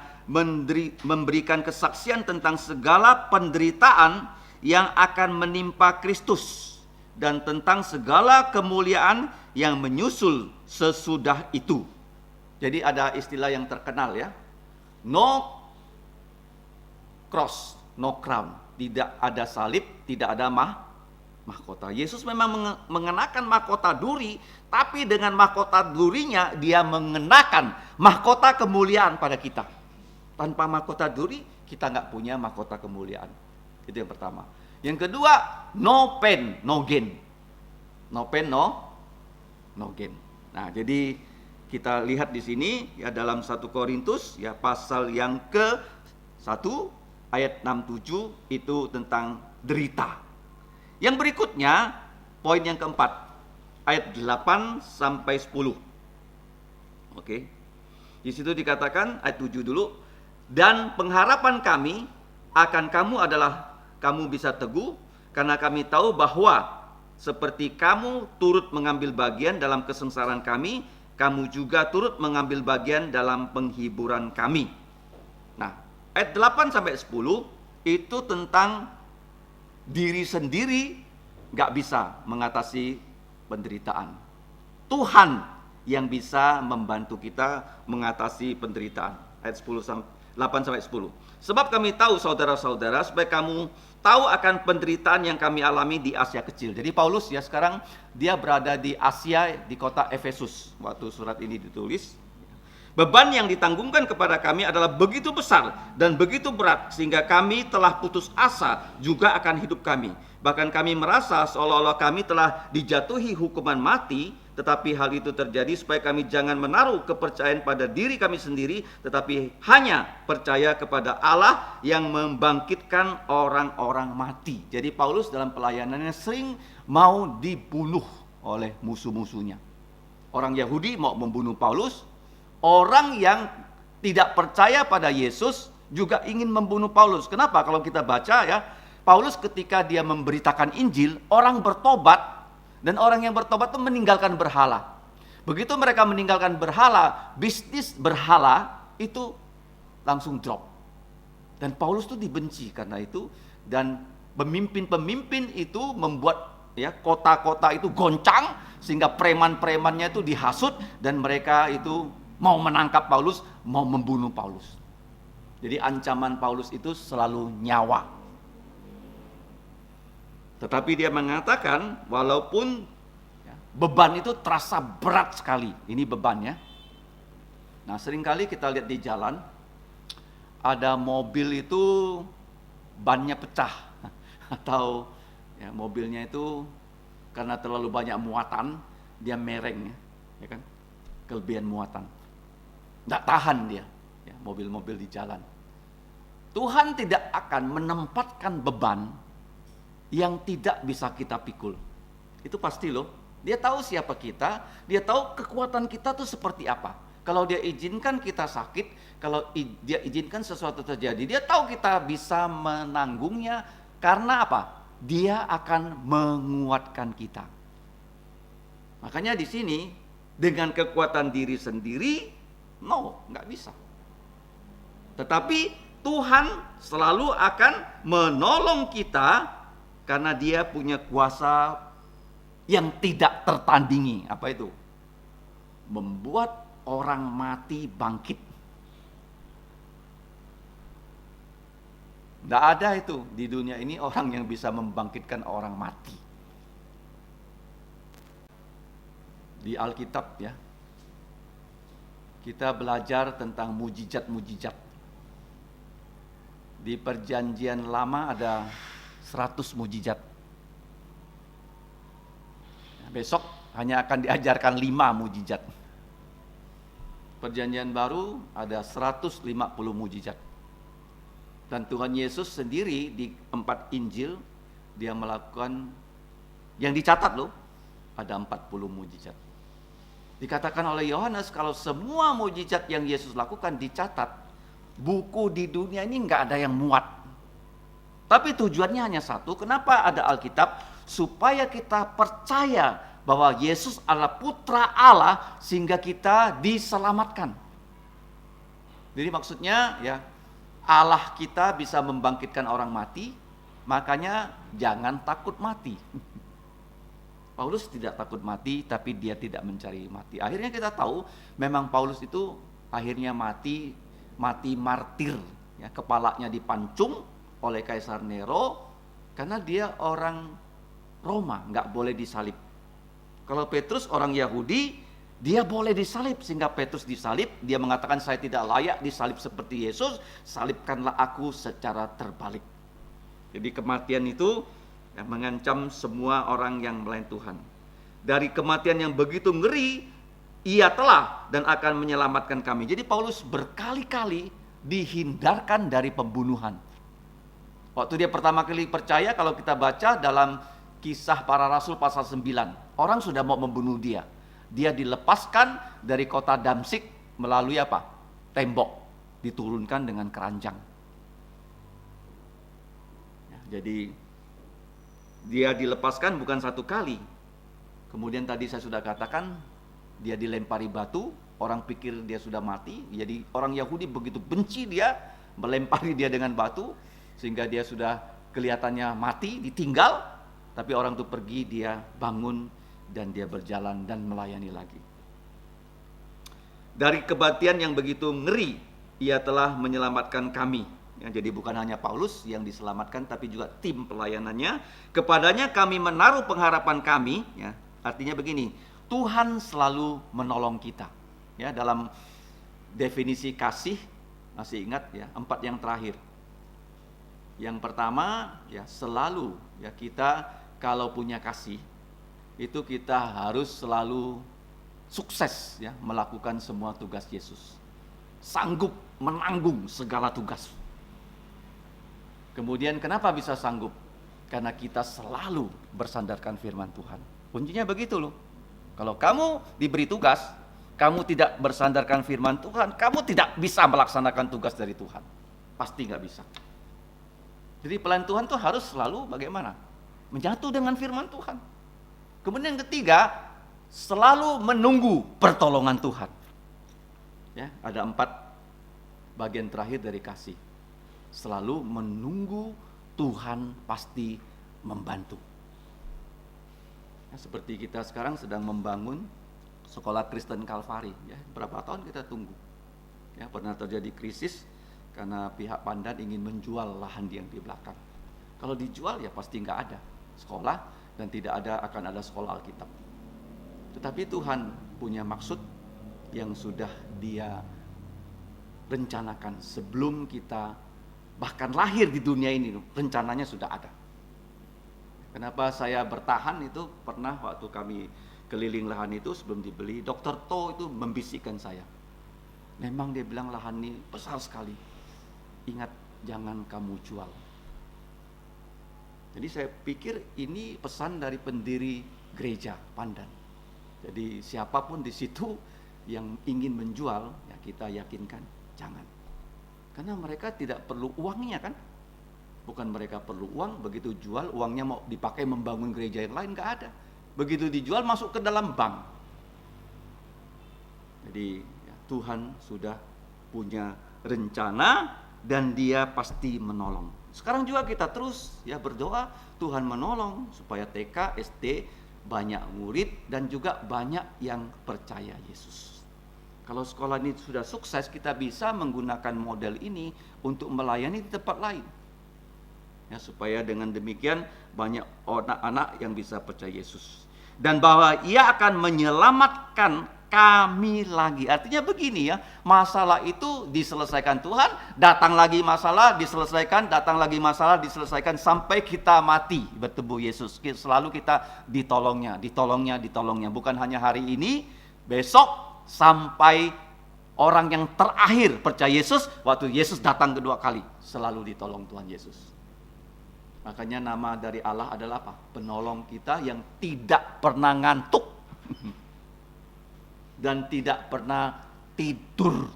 B: memberikan kesaksian tentang segala penderitaan yang akan menimpa Kristus dan tentang segala kemuliaan yang menyusul sesudah itu. Jadi ada istilah yang terkenal ya, no cross, no crown, tidak ada salib, tidak ada mahkota. Yesus memang mengenakan mahkota duri, tapi dengan mahkota durinya dia mengenakan mahkota kemuliaan pada kita. Tanpa mahkota duri kita nggak punya mahkota kemuliaan. Itu yang pertama. Yang kedua, no pain, no gain. No pain, no gain. Nah, jadi kita lihat di sini ya dalam 1 Korintus ya pasal yang ke-1 ayat 67 itu tentang derita. Yang berikutnya, poin yang keempat, ayat 8 sampai 10. Oke. Di situ dikatakan ayat 7 dulu, dan pengharapan kami akan kamu adalah kamu bisa teguh karena kami tahu bahwa seperti kamu turut mengambil bagian dalam kesengsaraan kami, kamu juga turut mengambil bagian dalam penghiburan kami. Nah, ayat 8 sampai 10 itu tentang diri sendiri gak bisa mengatasi penderitaan. Tuhan yang bisa membantu kita mengatasi penderitaan. Ayat 8 sampai 10. Sebab kami tahu saudara-saudara, supaya kamu tahu akan penderitaan yang kami alami di Asia kecil. Jadi Paulus ya sekarang dia berada di Asia, di kota Efesus waktu surat ini ditulis. Beban yang ditanggungkan kepada kami adalah begitu besar dan begitu berat sehingga kami telah putus asa juga akan hidup kami. Bahkan kami merasa seolah-olah kami telah dijatuhi hukuman mati, tetapi hal itu terjadi supaya kami jangan menaruh kepercayaan pada diri kami sendiri, tetapi hanya percaya kepada Allah yang membangkitkan orang-orang mati. Jadi Paulus dalam pelayanannya sering mau dibunuh oleh musuh-musuhnya. Orang Yahudi mau membunuh Paulus. Orang yang tidak percaya pada Yesus juga ingin membunuh Paulus. Kenapa? Kalau kita baca ya, Paulus ketika dia memberitakan Injil, orang bertobat, dan orang yang bertobat itu meninggalkan berhala. Begitu mereka meninggalkan berhala, bisnis berhala itu langsung drop. Dan Paulus itu dibenci karena itu, dan pemimpin-pemimpin itu membuat ya kota-kota itu goncang sehingga preman-premannya itu dihasut dan mereka itu mau menangkap Paulus, mau membunuh Paulus. Jadi ancaman Paulus itu selalu nyawa. Tetapi dia mengatakan walaupun beban itu terasa berat sekali. Ini bebannya. Nah, seringkali kita lihat di jalan ada mobil itu bannya pecah atau ya, mobilnya itu karena terlalu banyak muatan dia mereng ya kan, kelebihan muatan. Tidak tahan dia, ya, mobil-mobil di jalan. Tuhan tidak akan menempatkan beban yang tidak bisa kita pikul. Itu pasti loh. Dia tahu siapa kita, dia tahu kekuatan kita tuh seperti apa. Kalau dia izinkan kita sakit, kalau dia izinkan sesuatu terjadi, dia tahu kita bisa menanggungnya. Karena apa? Dia akan menguatkan kita. Makanya di sini dengan kekuatan diri sendiri, no, nggak bisa. Tetapi Tuhan selalu akan menolong kita karena dia punya kuasa yang tidak tertandingi. Apa itu? Membuat orang mati bangkit. Tidak ada itu di dunia ini orang yang bisa membangkitkan orang mati. Di Alkitab ya, kita belajar tentang mujizat-mujizat. Di Perjanjian Lama ada 100 mujizat. Besok hanya akan diajarkan 5 mujizat. Perjanjian Baru ada 150 mujizat. Dan Tuhan Yesus sendiri di 4 Injil dia melakukan yang dicatat loh, ada 40 mujizat. Dikatakan oleh Yohanes kalau semua mujizat yang Yesus lakukan dicatat, buku di dunia ini nggak ada yang muat. Tapi tujuannya hanya satu, kenapa ada Alkitab? Supaya kita percaya bahwa Yesus adalah putra Allah sehingga kita diselamatkan. Jadi maksudnya ya, Allah kita bisa membangkitkan orang mati, makanya jangan takut mati. Paulus tidak takut mati, tapi dia tidak mencari mati. Akhirnya kita tahu memang Paulus itu akhirnya mati martir, ya, kepalanya dipancung oleh Kaisar Nero karena dia orang Roma, nggak boleh disalib. Kalau Petrus orang Yahudi, dia boleh disalib, sehingga Petrus disalib. Dia mengatakan, saya tidak layak disalib seperti Yesus, salibkanlah aku secara terbalik. Jadi kematian itu yang mengancam semua orang yang melayani Tuhan. Dari kematian yang begitu ngeri, ia telah dan akan menyelamatkan kami. Jadi Paulus berkali-kali dihindarkan dari pembunuhan. Waktu dia pertama kali percaya, kalau kita baca dalam Kisah Para Rasul pasal 9, orang sudah mau membunuh dia. Dia dilepaskan dari kota Damsik melalui apa? Tembok, diturunkan dengan keranjang. Ya, jadi dia dilepaskan bukan satu kali. Kemudian tadi saya sudah katakan, dia dilempari batu, orang pikir dia sudah mati. Jadi orang Yahudi begitu benci dia, melempari dia dengan batu, sehingga dia sudah kelihatannya mati, ditinggal. Tapi orang itu pergi, dia bangun dan dia berjalan dan melayani lagi. Dari kematian yang begitu ngeri, ia telah menyelamatkan kami. Ya, jadi bukan hanya Paulus yang diselamatkan, tapi juga tim pelayanannya. Kepadanya kami menaruh pengharapan kami. Ya, artinya begini, Tuhan selalu menolong kita. Ya, dalam definisi kasih, masih ingat ya, 4 yang terakhir. Yang pertama, ya selalu ya kita kalau punya kasih, itu kita harus selalu sukses ya melakukan semua tugas Yesus. Sanggup menanggung segala tugas. Kemudian kenapa bisa sanggup? Karena kita selalu bersandarkan firman Tuhan. Kuncinya begitu loh. Kalau kamu diberi tugas, kamu tidak bersandarkan firman Tuhan, kamu tidak bisa melaksanakan tugas dari Tuhan. Pasti nggak bisa. Jadi pelayan Tuhan tuh harus selalu bagaimana? Menyatu dengan firman Tuhan. Kemudian yang ketiga, selalu menunggu pertolongan Tuhan. Ya, ada 4 bagian terakhir dari kasih. Selalu menunggu Tuhan pasti membantu. Ya, seperti kita sekarang sedang membangun sekolah Kristen Kalvari. Ya, berapa tahun kita tunggu? Ya, pernah terjadi krisis karena pihak Pandan ingin menjual lahan yang di belakang. Kalau dijual ya pasti nggak ada sekolah dan tidak akan ada sekolah Alkitab. Tetapi Tuhan punya maksud yang sudah Dia rencanakan sebelum kita bahkan lahir di dunia ini, rencananya sudah ada. Kenapa saya bertahan itu, pernah waktu kami keliling lahan itu sebelum dibeli, Dr. To itu membisikkan saya. Memang dia bilang lahan ini besar sekali. Ingat, jangan kamu jual. Jadi saya pikir ini pesan dari pendiri gereja Pandan. Jadi siapapun di situ yang ingin menjual, ya kita yakinkan jangan. Karena mereka tidak perlu uangnya kan. Bukan mereka perlu uang, begitu jual uangnya mau dipakai membangun gereja yang lain, nggak ada. Begitu dijual masuk ke dalam bank. Jadi ya, Tuhan sudah punya rencana dan Dia pasti menolong. Sekarang juga kita terus ya berdoa Tuhan menolong supaya TK, SD banyak murid dan juga banyak yang percaya Yesus. Kalau sekolah ini sudah sukses, kita bisa menggunakan model ini untuk melayani di tempat lain. Ya, supaya dengan demikian banyak anak-anak yang bisa percaya Yesus. Dan bahwa Ia akan menyelamatkan kami lagi. Artinya begini ya, masalah itu diselesaikan Tuhan, datang lagi masalah, diselesaikan, datang lagi masalah, diselesaikan sampai kita mati bertemu Yesus. Selalu kita ditolongnya. Bukan hanya hari ini, besok sampai orang yang terakhir percaya Yesus, waktu Yesus datang kedua kali, selalu ditolong Tuhan Yesus. Makanya nama dari Allah adalah apa? Penolong kita yang tidak pernah ngantuk dan tidak pernah tidur.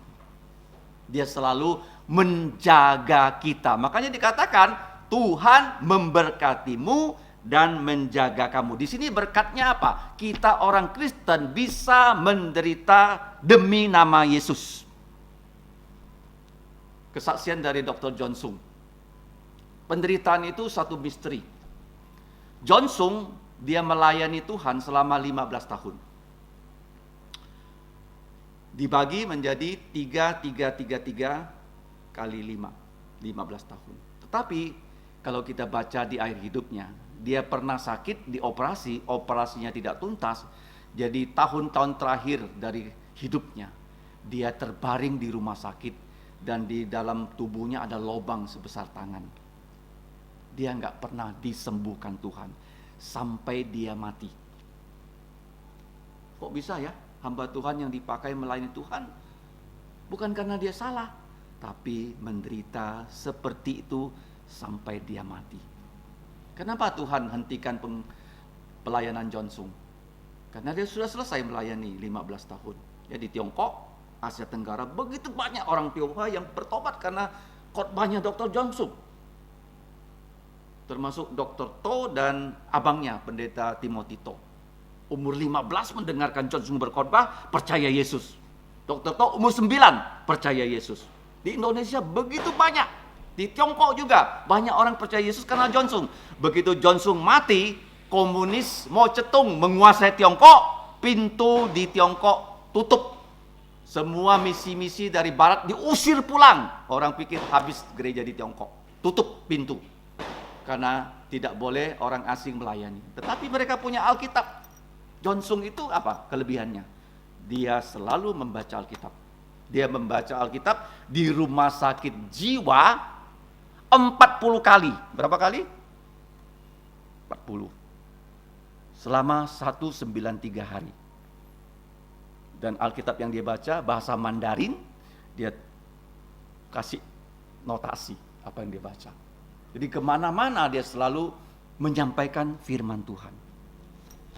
B: Dia selalu menjaga kita. Makanya dikatakan Tuhan memberkatimu dan menjaga kamu. Di sini berkatnya apa? Kita orang Kristen bisa menderita demi nama Yesus. Kesaksian dari Dr. John Sung. Penderitaan itu satu misteri. John Sung, dia melayani Tuhan selama 15 tahun. Dibagi menjadi 3 kali 5, 15 tahun. Tetapi kalau kita baca di akhir hidupnya, dia pernah sakit, dioperasi, operasinya tidak tuntas. Jadi tahun-tahun terakhir dari hidupnya, dia terbaring di rumah sakit dan di dalam tubuhnya ada lubang sebesar tangan. Dia nggak pernah disembuhkan Tuhan sampai dia mati. Kok bisa ya hamba Tuhan yang dipakai melayani Tuhan? Bukan karena dia salah, tapi menderita seperti itu sampai dia mati. Kenapa Tuhan hentikan pelayanan John Sung? Karena dia sudah selesai melayani 15 tahun. Ya, di Tiongkok, Asia Tenggara, begitu banyak orang Tionghoa yang bertobat karena khotbahnya Dr. John Sung. Termasuk Dr. To dan abangnya, Pendeta Timothy To. Umur 15 mendengarkan John Sung berkhotbah, percaya Yesus. Dr. To umur 9 percaya Yesus. Di Indonesia begitu banyak. Di Tiongkok juga banyak orang percaya Yesus karena John Sung. Begitu John Sung mati, komunis Mao Zedong menguasai Tiongkok, pintu di Tiongkok tutup. Semua misi-misi dari barat diusir pulang. Orang pikir habis gereja di Tiongkok. Tutup pintu. Karena tidak boleh orang asing melayani. Tetapi mereka punya Alkitab. John Sung itu apa kelebihannya? Dia selalu membaca Alkitab. Dia membaca Alkitab di rumah sakit jiwa 40 kali. Berapa kali? 40. Selama 193 hari. Dan Alkitab yang dia baca bahasa Mandarin, dia kasih notasi apa yang dia baca. Jadi kemana-mana dia selalu menyampaikan firman Tuhan.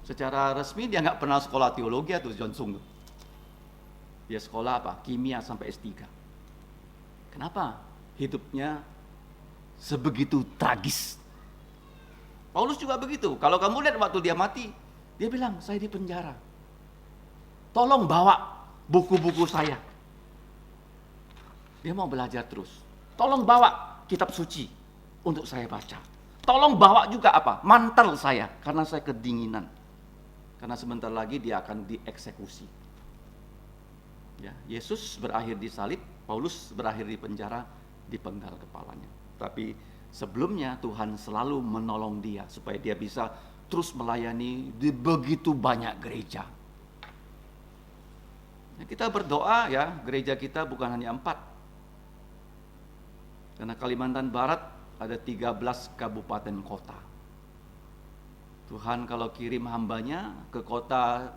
B: Secara resmi dia nggak pernah sekolah teologi atau John Sung. Dia sekolah apa? Kimia sampai S3. Kenapa? Hidupnya sebegitu tragis. Paulus juga begitu. Kalau kamu lihat waktu dia mati, dia bilang, saya di penjara. Tolong bawa buku-buku saya. Dia mau belajar terus. Tolong bawa kitab suci untuk saya baca. Tolong bawa juga apa? Mantel saya, karena saya kedinginan. Karena sebentar lagi dia akan dieksekusi. Ya, Yesus berakhir di salib, Paulus berakhir di penjara, dipenggal kepalanya. Tapi sebelumnya Tuhan selalu menolong dia supaya dia bisa terus melayani di begitu banyak gereja. Nah, kita berdoa ya, gereja kita bukan hanya 4. Karena Kalimantan Barat ada 13 kabupaten kota. Tuhan kalau kirim hambanya ke kota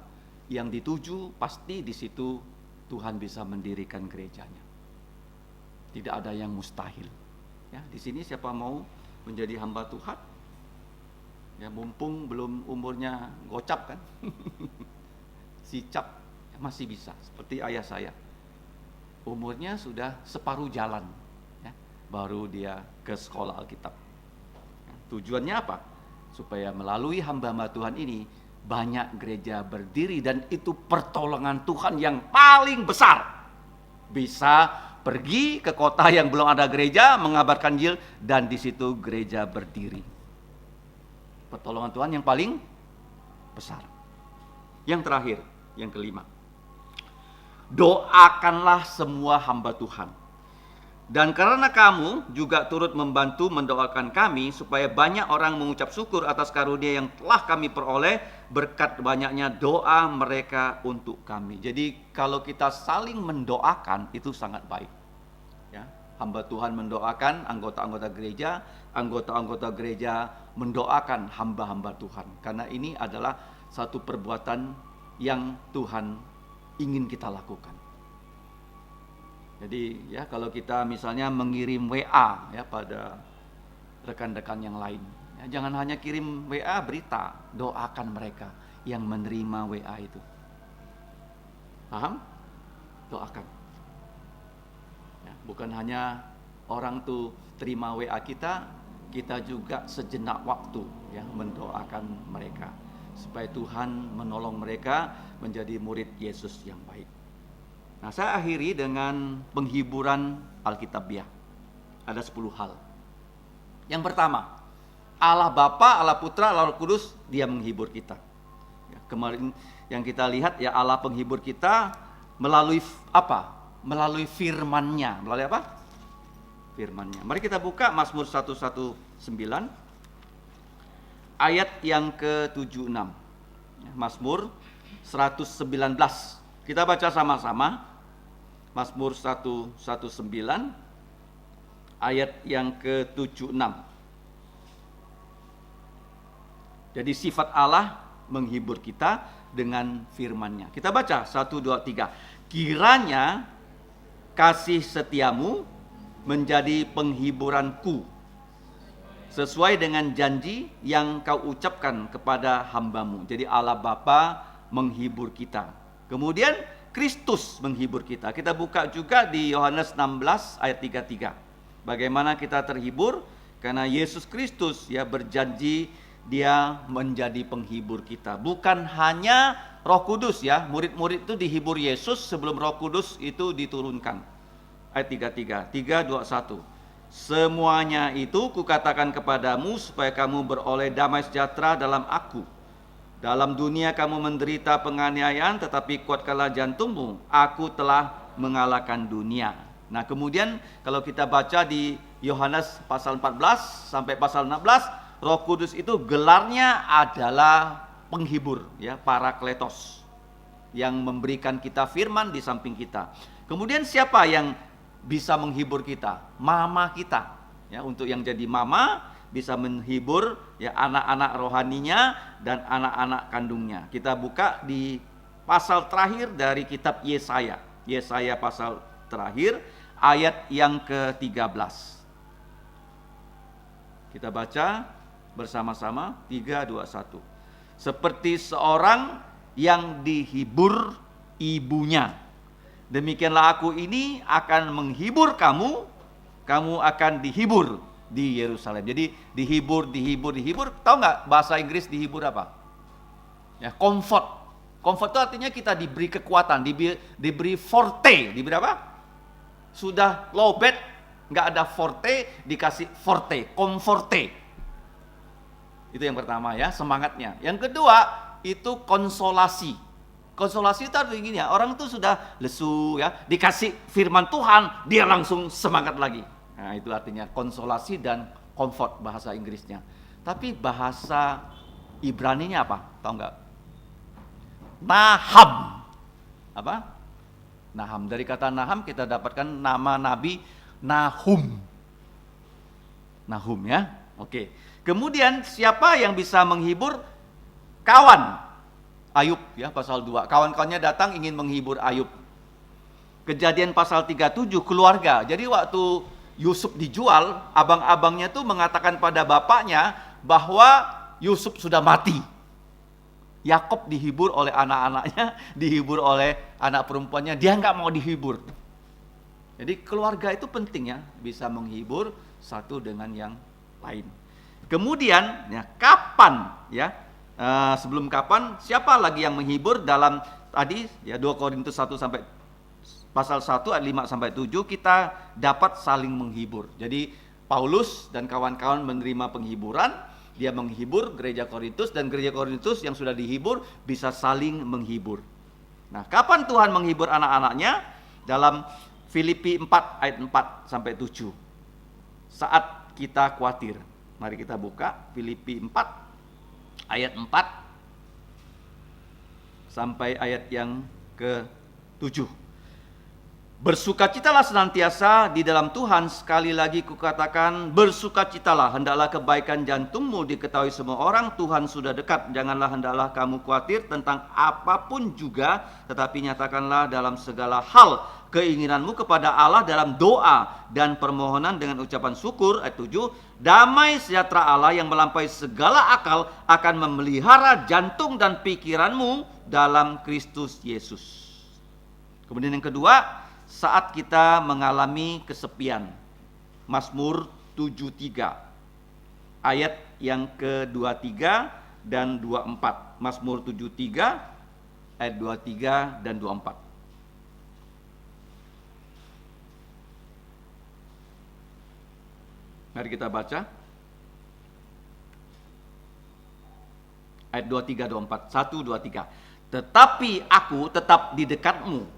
B: yang dituju, pasti di situ Tuhan bisa mendirikan gerejanya. Tidak ada yang mustahil. Ya, di sini siapa mau menjadi hamba Tuhan? Ya, mumpung belum umurnya gocap kan. Sicap masih bisa, seperti ayah saya. Umurnya sudah separuh jalan, ya, baru dia ke sekolah Alkitab. Ya, tujuannya apa? Supaya melalui hamba-hamba Tuhan ini banyak gereja berdiri, dan itu pertolongan Tuhan yang paling besar. Bisa pergi ke kota yang belum ada gereja, mengabarkan Injil, dan di situ gereja berdiri. Pertolongan Tuhan yang paling besar. Yang terakhir, yang kelima. Doakanlah semua hamba Tuhan. Dan karena kamu juga turut membantu mendoakan kami, supaya banyak orang mengucap syukur atas karunia yang telah kami peroleh berkat banyaknya doa mereka untuk kami. Jadi kalau kita saling mendoakan itu sangat baik. Ya, hamba Tuhan mendoakan anggota-anggota gereja mendoakan hamba-hamba Tuhan. Karena ini adalah satu perbuatan yang Tuhan ingin kita lakukan. Jadi ya, kalau kita misalnya mengirim WA ya pada rekan-rekan yang lain, ya, jangan hanya kirim WA berita, doakan mereka yang menerima WA itu. Paham? Doakan. Ya, bukan hanya orang tuh terima WA kita, kita juga sejenak waktu ya mendoakan mereka supaya Tuhan menolong mereka menjadi murid Yesus yang baik. Nah, saya akhiri dengan penghiburan Alkitabiah. Ada 10 hal. Yang pertama, Allah Bapa, Allah Putra, Allah Roh Kudus, Dia menghibur kita. Ya, kemarin yang kita lihat ya, Allah penghibur kita melalui apa? Melalui firman-Nya. Melalui apa? Firman-Nya. Mari kita buka Mazmur 119 ayat yang ke-76. Ya, Mazmur 119. Kita baca sama-sama. Mazmur 119 ayat yang ke-76. Jadi sifat Allah menghibur kita dengan firman-Nya. Kita baca 1, 2, 3. Kiranya kasih setiamu menjadi penghiburanku, sesuai dengan janji yang kau ucapkan kepada hambamu. Jadi Allah Bapa menghibur kita. Kemudian Kristus menghibur kita. Kita buka juga di Yohanes 16 ayat 33. Bagaimana kita terhibur? Karena Yesus Kristus ya berjanji Dia menjadi penghibur kita. Bukan hanya Roh Kudus ya. Murid-murid itu dihibur Yesus sebelum Roh Kudus itu diturunkan. Ayat 33. 3, 2, 1. Semuanya itu kukatakan kepadamu supaya kamu beroleh damai sejahtera dalam aku. Dalam dunia kamu menderita penganiayaan, tetapi kuatkanlah jantungmu. Aku telah mengalahkan dunia. Nah, kemudian kalau kita baca di Yohanes pasal 14 sampai pasal 16, Roh Kudus itu gelarnya adalah penghibur, ya, Parakletos, yang memberikan kita firman di samping kita. Kemudian siapa yang bisa menghibur kita? Mama kita. Ya, untuk yang jadi mama bisa menghibur ya anak-anak rohaninya dan anak-anak kandungnya. Kita buka di pasal terakhir dari kitab Yesaya. Yesaya pasal terakhir ayat yang ke-13. Kita baca bersama-sama 3, 2, 1. Seperti seorang yang dihibur ibunya, demikianlah aku ini akan menghibur kamu, kamu akan dihibur di Yerusalem. Jadi dihibur. Tahu nggak bahasa Inggris dihibur apa? Ya, comfort. Comfort itu artinya kita diberi kekuatan, diberi forte. Diberi apa? Sudah lowbat, nggak ada forte, dikasih forte, comforte. Itu yang pertama ya, semangatnya. Yang kedua itu konsolasi. Konsolasi itu artinya gini ya, orang itu sudah lesu ya, dikasih firman Tuhan, dia langsung semangat lagi. Nah, itu artinya konsolasi dan comfort bahasa Inggrisnya. Tapi bahasa Ibraninya apa? Tahu nggak? Naham. Apa? Naham. Dari kata Naham kita dapatkan nama Nabi Nahum. Nahum ya. Oke. Kemudian siapa yang bisa menghibur? Kawan. Ayub ya, pasal 2. Kawan-kawannya datang ingin menghibur Ayub. Kejadian pasal 37, keluarga. Jadi waktu Yusuf dijual, abang-abangnya tuh mengatakan pada bapaknya bahwa Yusuf sudah mati. Yakob dihibur oleh anak-anaknya, dihibur oleh anak perempuannya, dia nggak mau dihibur. Jadi keluarga itu penting ya, bisa menghibur satu dengan yang lain. Kemudian ya, kapan ya? Sebelum kapan, siapa lagi yang menghibur dalam tadi ya 2 Korintus 1 sampai pasal 1 ayat 5 sampai 7 kita dapat saling menghibur. Jadi Paulus dan kawan-kawan menerima penghiburan, dia menghibur gereja Korintus dan gereja Korintus yang sudah dihibur bisa saling menghibur. Nah, kapan Tuhan menghibur anak-anaknya? Dalam Filipi 4 ayat 4 sampai 7. Saat kita khawatir. Mari kita buka Filipi 4 ayat 4 sampai ayat yang ke-7. Bersukacitalah senantiasa di dalam Tuhan. Sekali lagi kukatakan, bersukacitalah. Hendaklah kebaikan jantungmu diketahui semua orang. Tuhan sudah dekat. Janganlah hendaklah kamu khawatir tentang apapun juga, tetapi nyatakanlah dalam segala hal keinginanmu kepada Allah dalam doa dan permohonan dengan ucapan syukur. Ayat 7. Damai sejahtera Allah yang melampaui segala akal akan memelihara jantung dan pikiranmu dalam Kristus Yesus. Kemudian yang kedua, saat kita mengalami kesepian. Mazmur 73 ayat yang ke-23 dan 24. Mazmur 73 ayat 23 dan 24. Mari kita baca. Ayat 23 24. 1 2 3. Tetapi aku tetap di dekatmu.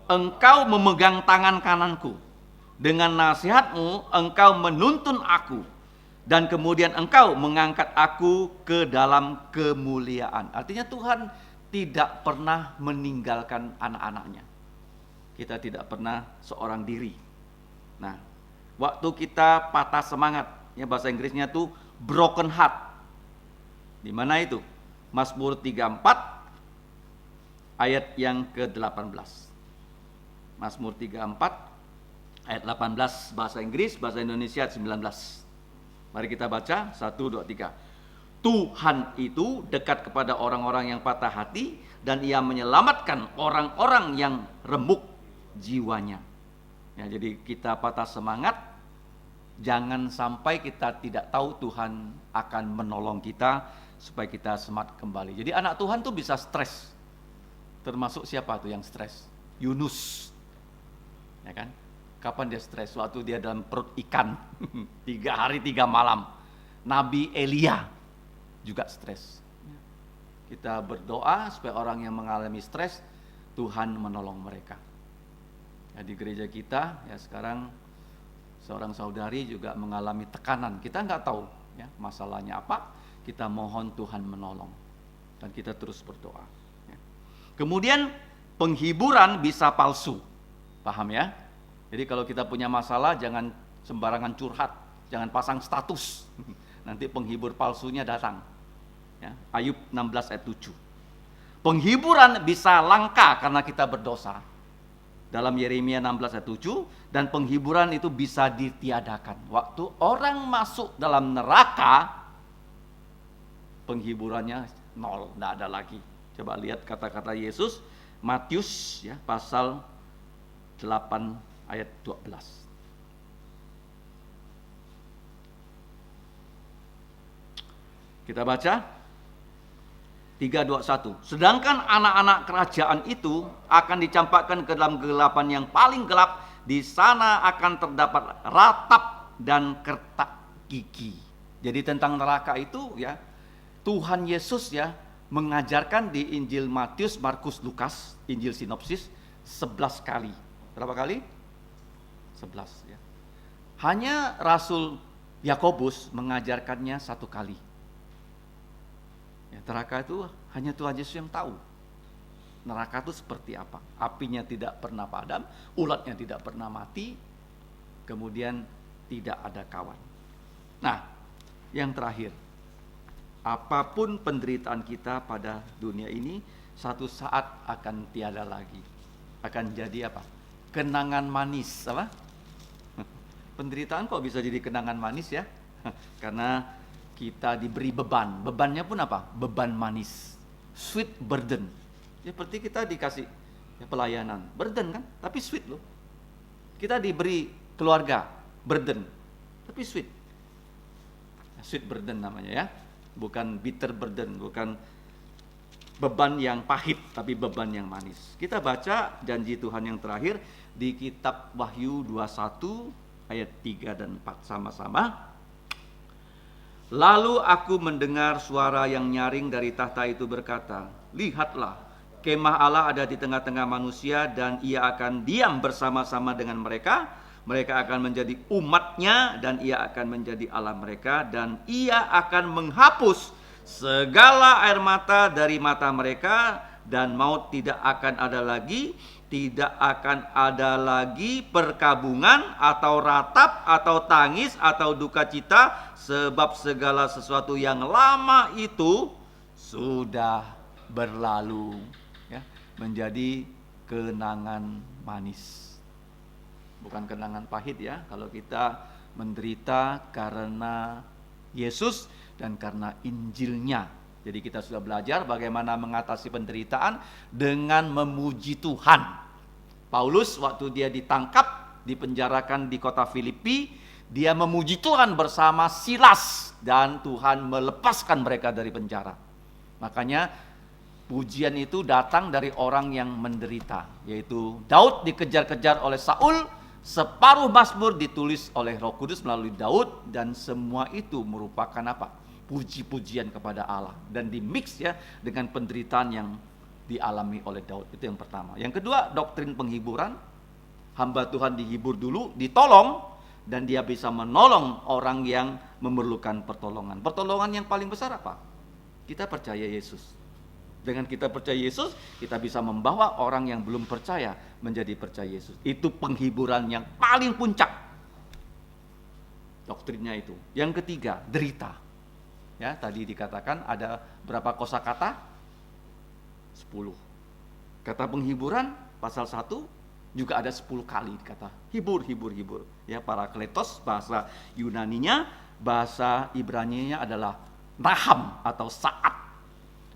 B: Engkau memegang tangan kananku. Dengan nasihatmu engkau menuntun aku. Dan kemudian engkau mengangkat aku ke dalam kemuliaan. Artinya Tuhan tidak pernah meninggalkan anak-anaknya. Kita tidak pernah seorang diri. Nah, waktu kita patah semangat, ya bahasa Inggrisnya tuh broken heart. Di mana itu? Mazmur 34 ayat yang ke-18. Mazmur 34 ayat 18 bahasa Inggris, bahasa Indonesia 19. Mari kita baca 1 2 3. Tuhan itu dekat kepada orang-orang yang patah hati dan Ia menyelamatkan orang-orang yang remuk jiwanya. Ya, jadi kita patah semangat, jangan sampai kita tidak tahu Tuhan akan menolong kita supaya kita semangat kembali. Jadi anak Tuhan tuh bisa stres. Termasuk siapa tuh yang stres? Yunus. Ya kan? Kapan dia stres? Waktu dia dalam perut ikan 3 hari 3 malam. Nabi Elia juga stres. Kita berdoa supaya orang yang mengalami stres, Tuhan menolong mereka. Ya, di gereja kita ya sekarang seorang saudari juga mengalami tekanan. Kita nggak tahu ya masalahnya apa. Kita mohon Tuhan menolong dan kita terus berdoa. Ya. Kemudian penghiburan bisa palsu, paham ya? Jadi kalau kita punya masalah jangan sembarangan curhat, jangan pasang status. Nanti penghibur palsunya datang. Ya, Ayub 16 ayat 7. Penghiburan bisa langka karena kita berdosa. Dalam Yeremia 16 ayat 7, dan penghiburan itu bisa ditiadakan. Waktu orang masuk dalam neraka, penghiburannya nol, tidak ada lagi. Coba lihat kata-kata Yesus, Matius ya, pasal 8 ayat 12. Kita baca 3:21. Sedangkan anak-anak kerajaan itu akan dicampakkan ke dalam kegelapan yang paling gelap. Di sana akan terdapat ratap dan kertak gigi. Jadi tentang neraka itu ya, Tuhan Yesus ya mengajarkan di Injil Matius, Markus, Lukas, Injil sinopsis 11 kali. Berapa kali? 11 ya. Hanya Rasul Yakobus mengajarkannya 1 kali. Ya, neraka itu hanya Tuhan Yesus yang tahu. Neraka itu seperti apa? Apinya tidak pernah padam, ulatnya tidak pernah mati, kemudian tidak ada kawan. Nah, yang terakhir, apapun penderitaan kita pada dunia ini, satu saat akan tiada lagi. Akan jadi apa? Kenangan manis, apa? Penderitaan kok bisa jadi kenangan manis ya? Karena kita diberi beban. Bebannya pun apa? Beban manis. Sweet burden. Ya, seperti kita dikasih ya, pelayanan. Burden kan? Tapi sweet loh. Kita diberi keluarga. Burden. Tapi sweet. Sweet burden namanya ya. Bukan bitter burden. Bukan beban yang pahit. Tapi beban yang manis. Kita baca janji Tuhan yang terakhir di kitab Wahyu 21 ayat 3 dan 4 sama-sama. Lalu aku mendengar suara yang nyaring dari tahta itu berkata, lihatlah, kemah Allah ada di tengah-tengah manusia dan Ia akan diam bersama-sama dengan mereka. Mereka akan menjadi umatnya dan Ia akan menjadi Allah mereka. Dan Ia akan menghapus segala air mata dari mata mereka dan maut tidak akan ada lagi. Tidak akan ada lagi perkabungan atau ratap atau tangis atau duka cita, sebab segala sesuatu yang lama itu sudah berlalu ya, menjadi kenangan manis. Bukan kenangan pahit ya, kalau kita menderita karena Yesus dan karena Injilnya. Jadi kita sudah belajar bagaimana mengatasi penderitaan dengan memuji Tuhan. Paulus waktu dia ditangkap, dipenjarakan di kota Filipi, dia memuji Tuhan bersama Silas dan Tuhan melepaskan mereka dari penjara. Makanya pujian itu datang dari orang yang menderita, yaitu Daud dikejar-kejar oleh Saul, separuh Mazmur ditulis oleh Roh Kudus melalui Daud, dan semua itu merupakan apa? Puji-pujian kepada Allah, dan dimix ya dengan penderitaan yang dialami oleh Daud. Itu yang pertama. Yang kedua, doktrin penghiburan. Hamba Tuhan dihibur dulu, ditolong, dan dia bisa menolong orang yang memerlukan pertolongan. Pertolongan yang paling besar apa? Kita percaya Yesus. Dengan kita percaya Yesus, kita bisa membawa orang yang belum percaya menjadi percaya Yesus. Itu penghiburan yang paling puncak. Doktrinnya itu. Yang ketiga, derita. Ya, tadi dikatakan ada berapa kosakata? 10. Kata penghiburan pasal 1 juga ada 10 kali kata hibur. Ya, parakletos bahasa Yunaninya, bahasa Ibraninya adalah naham atau saat.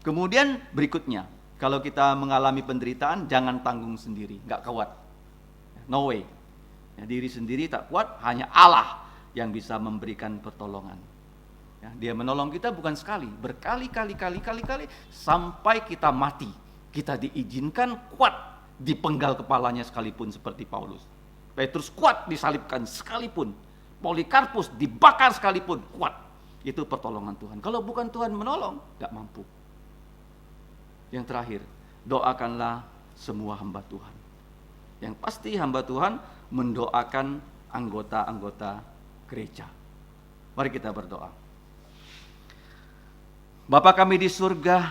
B: Kemudian berikutnya, kalau kita mengalami penderitaan jangan tanggung sendiri, nggak kuat. No way. Ya, diri sendiri tak kuat, hanya Allah yang bisa memberikan pertolongan. Ya, dia menolong kita bukan sekali, berkali-kali sampai kita mati. Kita diizinkan kuat dipenggal kepalanya sekalipun seperti Paulus. Petrus kuat disalibkan sekalipun. Polikarpus dibakar sekalipun kuat. Itu pertolongan Tuhan. Kalau bukan Tuhan menolong, gak mampu. Yang terakhir, doakanlah semua hamba Tuhan. Yang pasti hamba Tuhan mendoakan anggota-anggota gereja. Mari kita berdoa. Bapa kami di surga,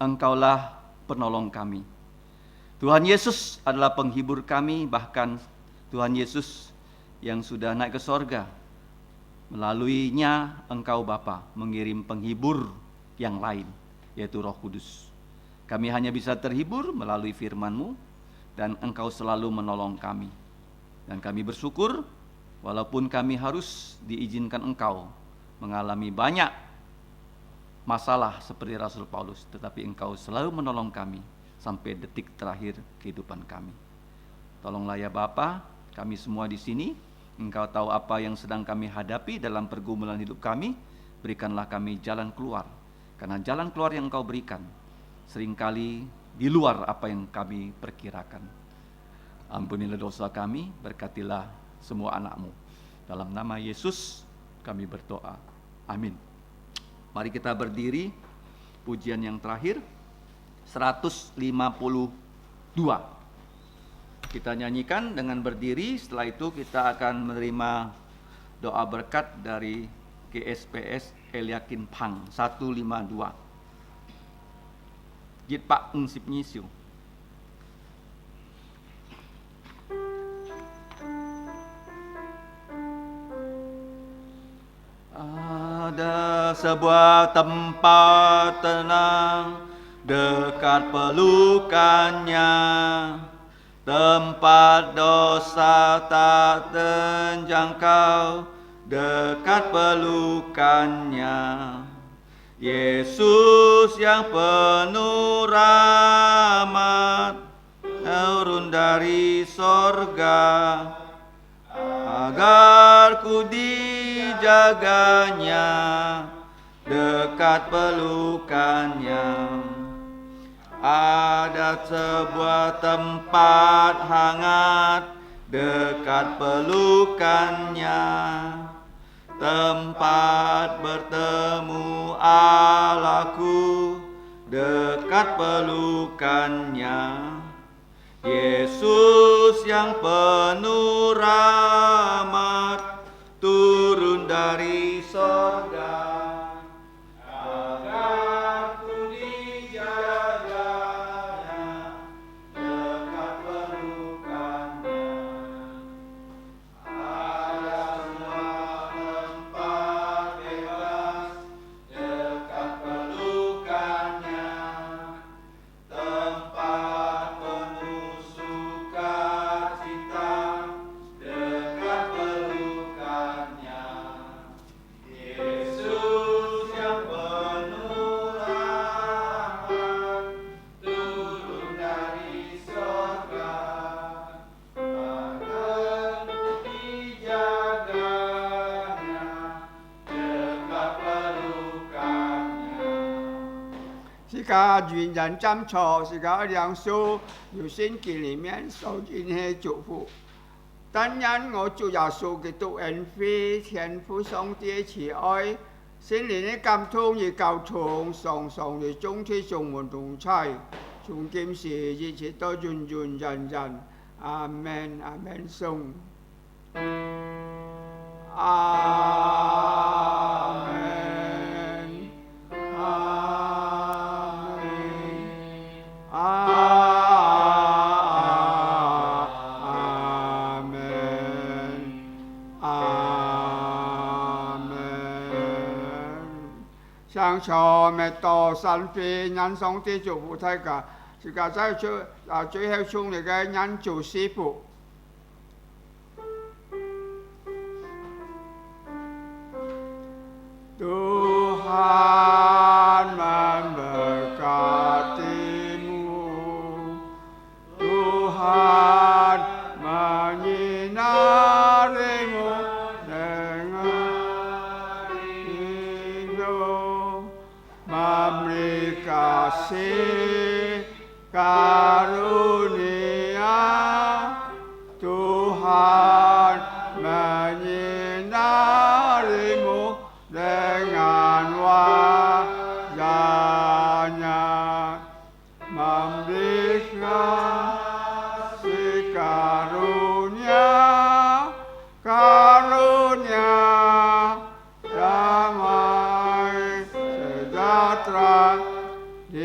B: Engkaulah penolong kami. Tuhan Yesus adalah penghibur kami, bahkan Tuhan Yesus yang sudah naik ke sorga. Melaluinya Engkau Bapa mengirim penghibur yang lain, yaitu Roh Kudus. Kami hanya bisa terhibur melalui firman-Mu, dan Engkau selalu menolong kami. Dan kami bersyukur, walaupun kami harus diizinkan Engkau mengalami banyak masalah seperti Rasul Paulus, tetapi Engkau selalu menolong kami sampai detik terakhir kehidupan kami. Tolonglah ya Bapa, kami semua di sini, Engkau tahu apa yang sedang kami hadapi dalam pergumulan hidup kami. Berikanlah kami jalan keluar, karena jalan keluar yang Engkau berikan seringkali di luar apa yang kami perkirakan. Ampunilah dosa kami, berkatilah semua anak-Mu. Dalam nama Yesus kami berdoa. Amin. Mari kita berdiri, pujian yang terakhir 152. Kita nyanyikan dengan berdiri, setelah itu kita akan menerima doa berkat dari GSPS Eliakin Pang 152. Jit Pak Ungsip Nyisiu. Ada sebuah tempat tenang dekat pelukannya, tempat dosa tak terjangkau dekat pelukannya. Yesus yang penuh rahmat turun dari sorga agar ku dijaganya dekat pelukannya. Ada sebuah tempat hangat dekat pelukannya, tempat bertemu Allahku dekat pelukannya. Yesus yang penuh rahmat turun dari sorga agar ku dijaganya dekat pelukannya. Ada sebuah tempat bebas dekat pelukannya, tempat penuh sukacita dekat pelukannya.
C: 是甲云人占错，是甲梁书有圣经里面所应许祝福。但因我主耶穌基督恩惠、天父上帝慈愛、聖靈的感通與交通，常常地總體充滿同在，從今時一直到永永遠遠。阿門，阿門，頌。阿門，阿門，阿門，阿門。上朝滅道神飛人上帝祝福大家，是家在最後從你嘅人做師傅。Tuhan memberkatimu, Tuhan menyinarimu dengan hidupmu, memberi kasih karunia, Tuhan menyinarimu dengan wajahnya, memberi kasih karunia, damai sejahtera di